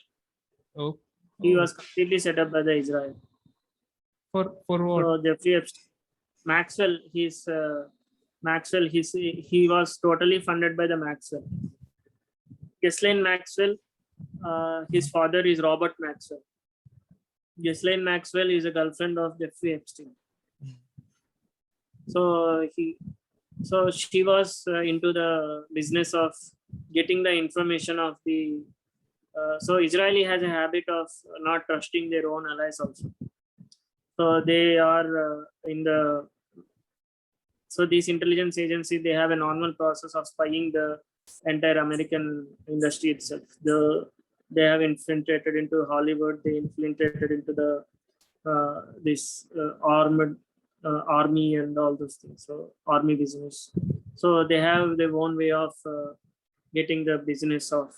He was completely set up by the Israel. For what? So Jeffrey Epstein, Maxwell, he was totally funded by the Maxwell. Ghislaine Maxwell, his father is Robert Maxwell. Ghislaine Maxwell is a girlfriend of Jeffrey Epstein. So she was into the business of getting the information of the. So Israeli has a habit of not trusting their own allies also. So they are so these intelligence agencies, they have a normal process of spying the entire American industry itself. They have infiltrated into Hollywood. They infiltrated into the armed army and all those things. So army business. So they have their own way of getting the business of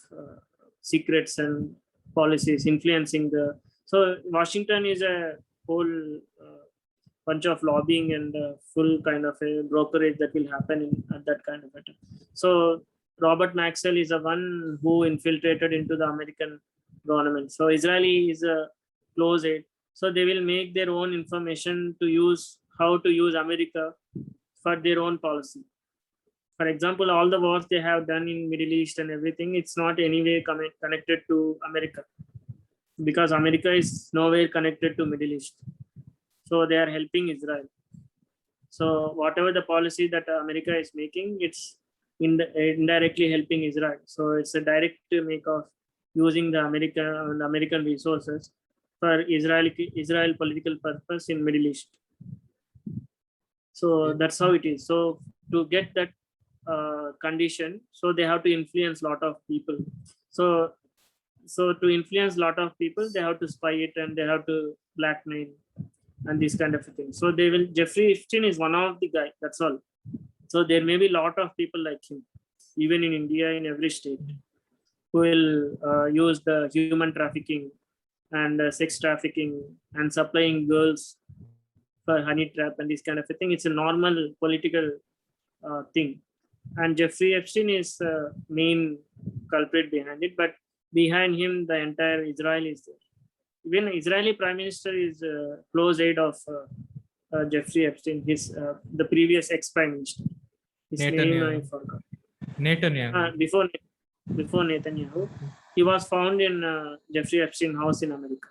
secrets and policies, influencing the. So Washington is a whole bunch of lobbying and full kind of a brokerage that will happen at that kind of a time. So Robert Maxwell is the one who infiltrated into the American government. So Israeli is a close aid. So they will make their own information to use how to use America for their own policy. For example, all the wars they have done in Middle East and everything, it's not anyway connected to America, because America is nowhere connected to Middle East. So they are helping Israel. So whatever the policy that America is making, it's indirectly helping Israel. So it's a direct make of using the American resources for Israel political purpose in Middle East. So that's how it is. So to get that condition, so they have to influence a lot of people. So to influence a lot of people, they have to spy it and they have to blackmail and this kind of thing. So they will. Jeffrey Epstein is one of the guy. That's all. So there may be a lot of people like him, even in India, in every state, who will use the human trafficking and sex trafficking and supplying girls for honey trap and this kind of a thing. It's a normal political thing. And Jeffrey Epstein is the main culprit behind it. But behind him, the entire Israel is there. Even Israeli Prime Minister is a close aide of Jeffrey Epstein, his the previous ex-prime minister. His name I forgot. Netanyahu. Before Netanyahu, he was found in Jeffrey Epstein house in America.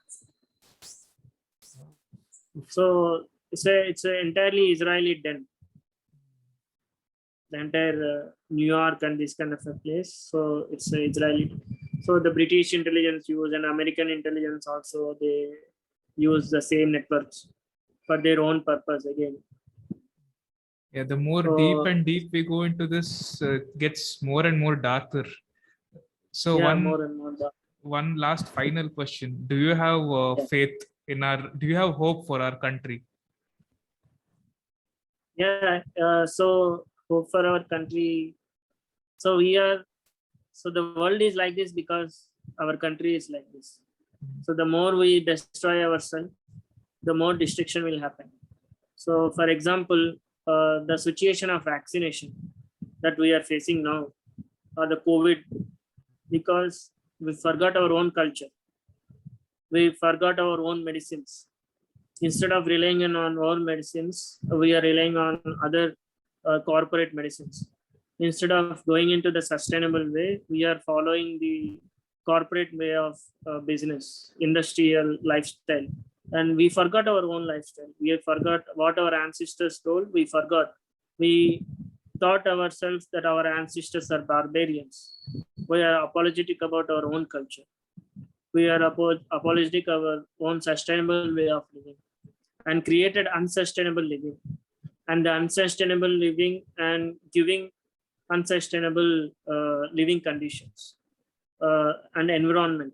So it's a entirely Israeli den. The entire New York and this kind of a place. So it's Israeli. So the British intelligence use and American intelligence also, they use the same networks for their own purpose again. Yeah, the more deep we go into this, gets more and more darker. So yeah, more and more dark. One last final question: do you have faith in do you have hope for our country? Yeah, so hope for our country. So the world is like this because our country is like this. So the more we destroy ourselves, the more destruction will happen. So for example, the situation of vaccination that we are facing now, or the COVID, because we forgot our own culture. We forgot our own medicines. Instead of relying on our own medicines, we are relying on other corporate medicines. Instead of going into the sustainable way, we are following the corporate way of business, industrial lifestyle. And we forgot our own lifestyle. We forgot what our ancestors told. We forgot. We thought ourselves that our ancestors are barbarians. We are apologetic about our own culture. We are apologetic of our own sustainable way of living, and created unsustainable living. And the unsustainable living and giving unsustainable living conditions and environment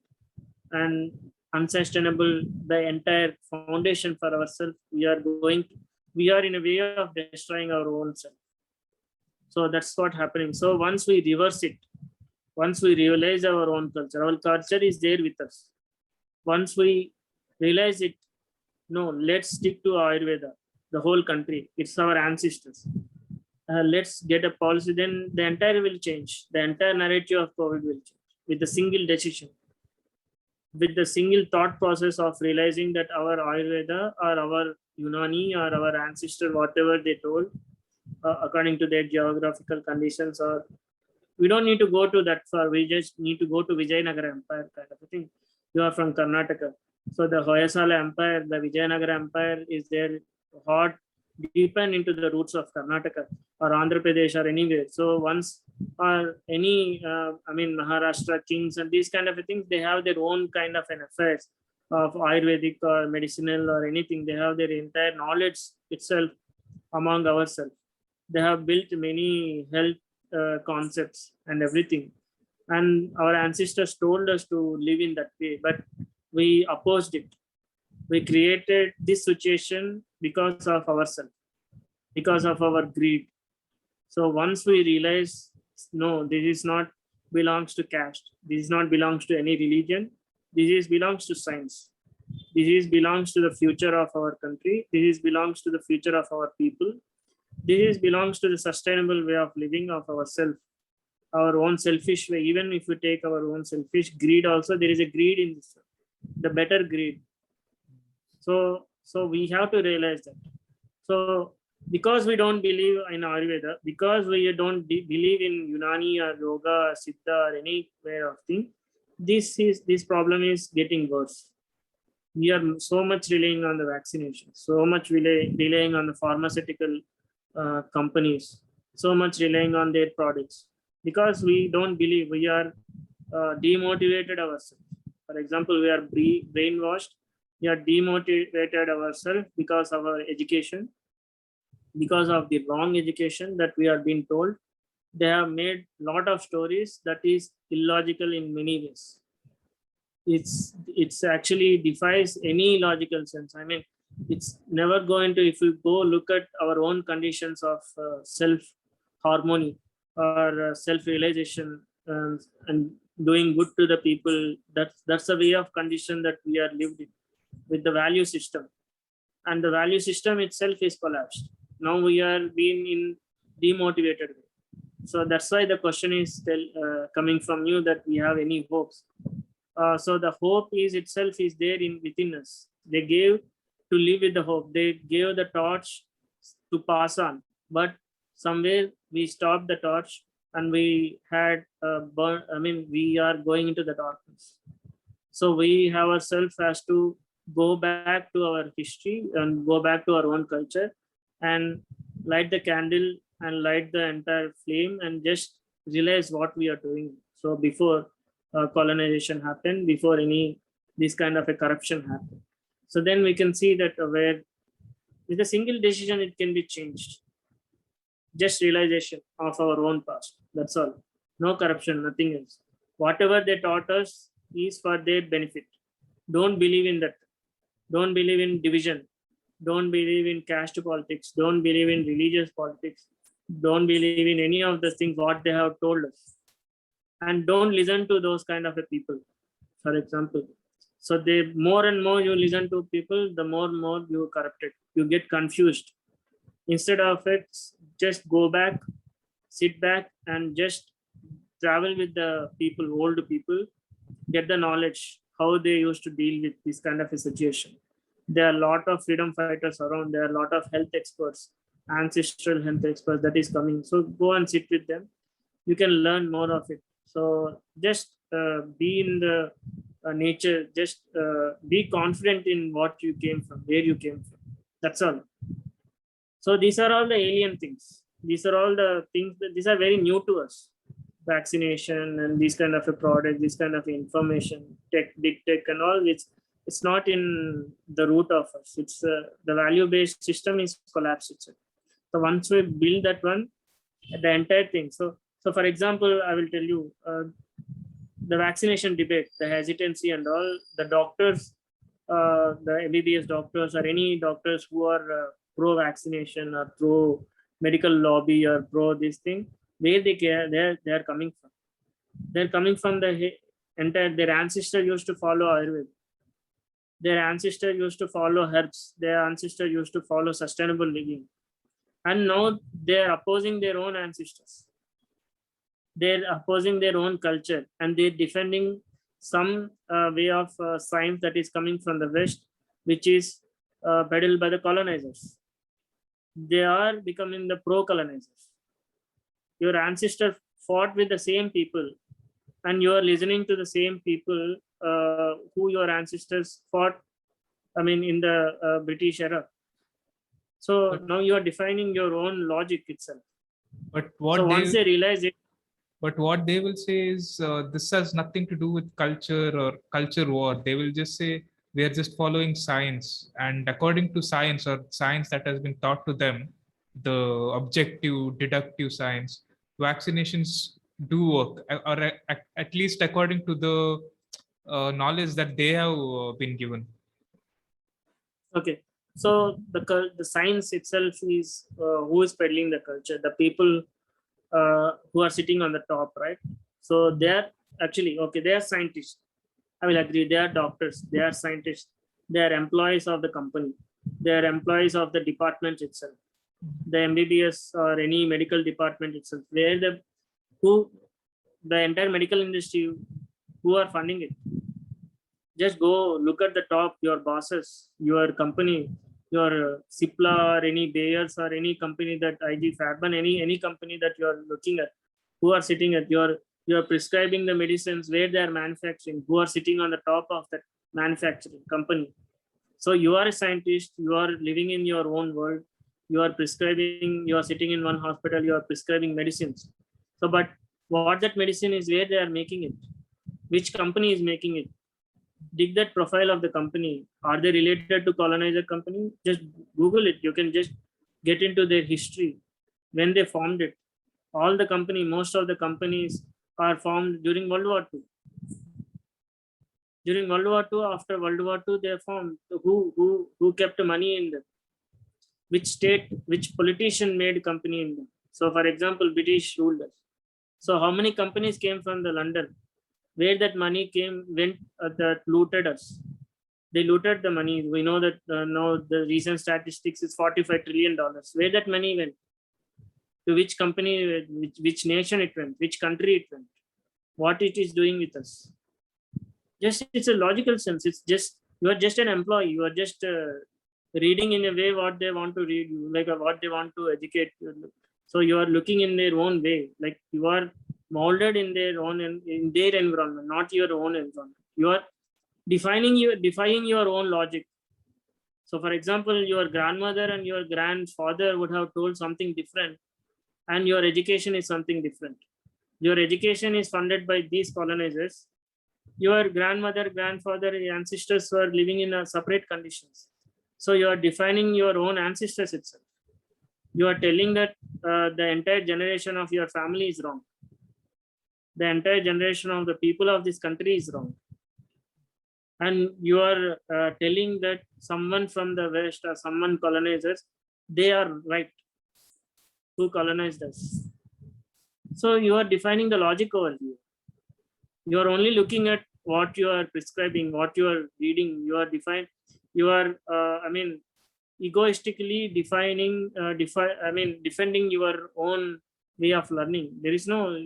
and unsustainable the entire foundation for ourselves. We are in a way of destroying our own self. So that's what happening. So once we reverse it, once we realize our culture is there with us. Once we realize it, no, let's stick to Ayurveda, the whole country. It's our ancestors. Let's get a policy, then the entire will change. The entire narrative of COVID will change with a single decision, with the single thought process of realizing that our Ayurveda or our Unani or our ancestor, whatever they told, according to their geographical conditions, or we don't need to go to that far. We just need to go to Vijayanagara Empire kind of a thing. You are from Karnataka. So the Hoysala Empire, the Vijayanagara Empire is there hot, deepen into the roots of Karnataka or Andhra Pradesh or anywhere. So once or any, Maharashtra kings and these kind of things, they have their own kind of an affairs of Ayurvedic or medicinal or anything. They have their entire knowledge itself among ourselves. They have built many health concepts and everything. And our ancestors told us to live in that way, but we opposed it. We created this situation because of ourselves, because of our greed. So once we realize, no, this is not belongs to caste, this is not belongs to any religion, this is belongs to science, this is belongs to the future of our country, this is belongs to the future of our people, this is belongs to the sustainable way of living of ourselves, our own selfish way. Even if we take our own selfish greed also, there is a greed in this, the better greed. So we have to realize that. So because we don't believe in Ayurveda, because we don't believe in Unani or yoga, or Siddha or any way of thing, this problem is getting worse. We are so much relying on the vaccination, so much relying on the pharmaceutical companies, so much relying on their products, because we don't believe. We are demotivated ourselves. For example, we are brainwashed. We are demotivated ourselves because of our education, because of the wrong education that we are being told. They have made a lot of stories that is illogical in many ways. It's actually defies any logical sense. I mean, it's never going to. If you go look at our own conditions of self harmony or self realization and doing good to the people, that's a way of condition that we are lived in with the value system, and the value system itself is collapsed. Now we are being in demotivated way. So that's why the question is still coming from you, that we have any hopes. So the hope is itself is there within us. They gave to live with the hope. They gave the torch to pass on, but somewhere we stopped the torch and we had burn. I mean, we are going into the darkness. So we ourselves has to go back to our history and go back to our own culture and light the candle and light the entire flame and just realize what we are doing. So before colonization happened, before any this kind of a corruption happened. So then we can see that where with a single decision it can be changed. Just realization of our own past. That's all. No corruption, nothing else. Whatever they taught us is for their benefit. Don't believe in that. Don't believe in division. Don't believe in caste politics. Don't believe in religious politics. Don't believe in any of the things what they have told us. And don't listen to those kind of a people, for example. So the more and more you listen to people, the more and more you corrupted. You get confused. Instead of it, just go back, sit back, and just travel with the people, old people, get the knowledge how they used to deal with this kind of a situation. There are a lot of freedom fighters around. There are a lot of health experts, ancestral health experts that is coming. So go and sit with them. You can learn more of it. So just be in the nature. Just be confident in what you came from, where you came from. That's all. So these are all the alien things. These are all the things that these are very new to us. Vaccination and these kind of a product, this kind of information, tech, big tech, and all. It's not in the root of us. It's the value-based system is collapsed itself. So once we build that one, the entire thing. So for example, I will tell you the vaccination debate, the hesitancy and all. The doctors, the MBBS doctors or any doctors who are pro-vaccination or pro-medical lobby or pro this thing, where they are coming from. They're coming from the entire. Their ancestor used to follow Ayurveda. Their ancestor used to follow herbs. Their ancestor used to follow sustainable living. And now they're opposing their own ancestors. They're opposing their own culture and they're defending some way of science that is coming from the West, which is peddled by the colonizers. They are becoming the pro-colonizers. Your ancestor fought with the same people and you are listening to the same people who your ancestors fought, I mean, in the British era. So now you are defining your own logic itself. But what so once they realize it. But what they will say is this has nothing to do with culture or culture war. They will just say we are just following science. And according to science or science that has been taught to them, the objective, deductive science, vaccinations do work, or at least according to the knowledge that they have been given. Okay. So the science itself is who is peddling the culture, the people who are sitting on the top, right? So they are actually, okay, they are scientists. I will agree. They are doctors. They are scientists. They are employees of the company. They are employees of the department itself, the MBBS or any medical department itself, where the entire medical industry who are funding it. Just go look at the top, your bosses, your company, your Cipla or any Bayers or any company that IG Farben, any company that you are looking at, who are sitting at you're prescribing the medicines, where they are manufacturing, who are sitting on the top of that manufacturing company. So you are a scientist, you are living in your own world, you are prescribing, you are sitting in one hospital, you are prescribing medicines. So, but what that medicine is, where they are making it, which company is making it, dig that profile of the company. Are they related to colonizer company? Just Google it. You can just get into their history, when they formed it. All the company, most of the companies are formed during World War II. During World War II, after World War II, they formed. Who kept money in them? Which state, which politician made company in them? So, for example, British ruled us. So, how many companies came from the London? Where that money went that looted us? They looted the money. We know that now the recent statistics is $45 trillion. Where that money went? To which company, which nation it went, which country it went, what it is doing with us? Just it's a logical sense. It's just you are just an employee. You are just reading in a way what they want to read you, like what they want to educate you. So you are looking in their own way, like you are molded in their own in their environment, not your own environment. You are defying your own logic. So, for example, your grandmother and your grandfather would have told something different, and your education is something different. Your education is funded by these colonizers. Your grandmother, grandfather, ancestors were living in a separate conditions. So you are defining your own ancestors itself. You are telling that the entire generation of your family is wrong. The entire generation of the people of this country is wrong. And you are telling that someone from the West or someone colonizers, they are right, who colonized us. So you are defining the logic over here. You are only looking at what you are prescribing, what you are reading. You are egoistically defending your own way of learning. There is no,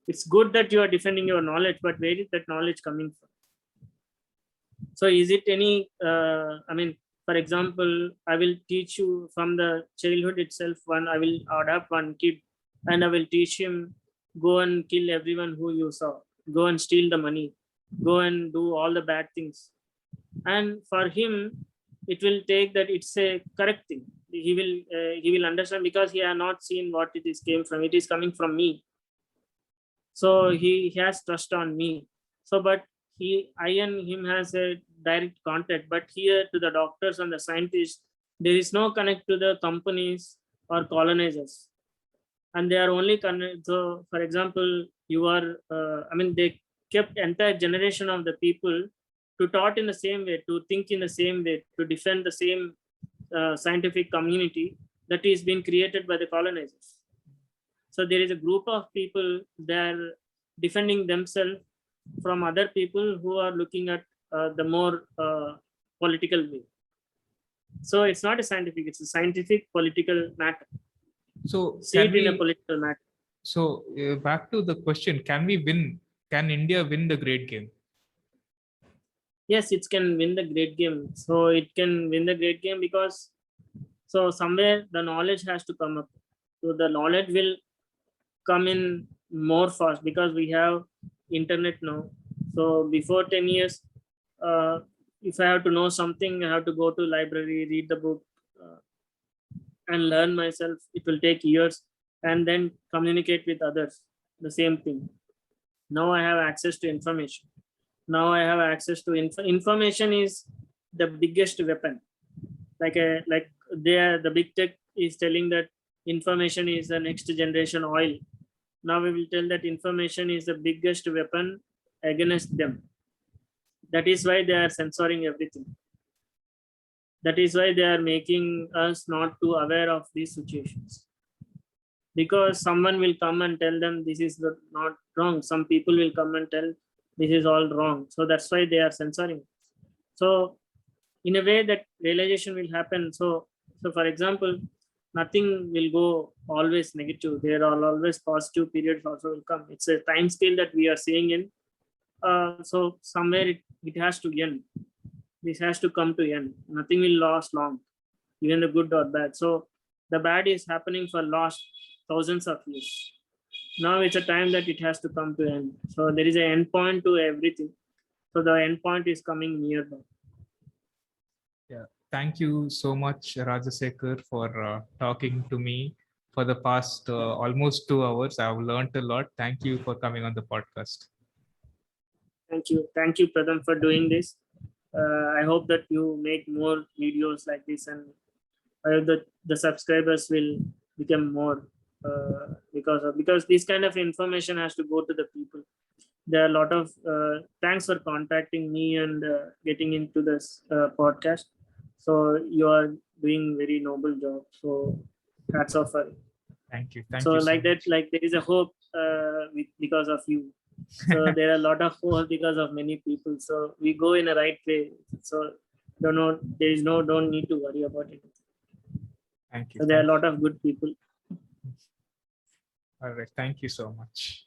it's good that you are defending your knowledge, but where is that knowledge coming from? So is it any, for example, I will teach you from the childhood itself, I will adapt one kid and I will teach him, go and kill everyone who you saw, go and steal the money, go and do all the bad things. And for him, it will take that it's a correct thing. He will understand, because he has not seen what it is came from. It is coming from me. So he has trust on me. So, but I and him has a direct contact, but here to the doctors and the scientists, there is no connect to the companies or colonizers, and they are only connect. So, for example, you are, they kept entire generation of the people to taught in the same way, to think in the same way, to defend the same scientific community that is being created by the colonizers. So there is a group of people that are defending themselves from other people who are looking at the more political way. So it's not a scientific, it's a scientific political matter. So See it in a political matter. So back to the question, can India win the great game? Yes, it can win the great game. So it can win the great game because, so somewhere the knowledge has to come up. So the knowledge will come in more fast because we have internet now. So before 10 years, if I have to know something, I have to go to library, read the book, and learn myself. It will take years, and then communicate with others. The same thing. Now I have access to information. Now I have access to information is the biggest weapon. Like the big tech is telling that information is the next generation oil. Now we will tell that information is the biggest weapon against them. That is why they are censoring everything. That is why they are making us not too aware of these situations. Because someone will come and tell them this is not wrong. Some people will come and tell this is all wrong. So that's why they are censoring. So in a way that realization will happen. So for example, nothing will go always negative. There are always positive periods also will come. It's a time scale that we are seeing in. So somewhere it has to end. This has to come to end. Nothing will last long, even the good or bad. So the bad is happening for last thousands of years. Now it's a time that it has to come to end. So there is an end point to everything. So the end point is coming nearby. Yeah, thank you so much, Rajasekhar, for talking to me for the past almost 2 hours. I've learned a lot. Thank you for coming on the podcast. Thank you, Pradham, for doing this. I hope that you make more videos like this, and I hope that the subscribers will become more because this kind of information has to go to the people. There are a lot of thanks for contacting me and getting into this podcast. So you are doing very noble job. So hats off for it. Thank you. Thank So you. like that, much. like there is a hope because of you. So there are a lot of hope because of many people. So we go in a right way. So don't need to worry about it. Thank you. So there are a lot of good people. All right. Thank you so much.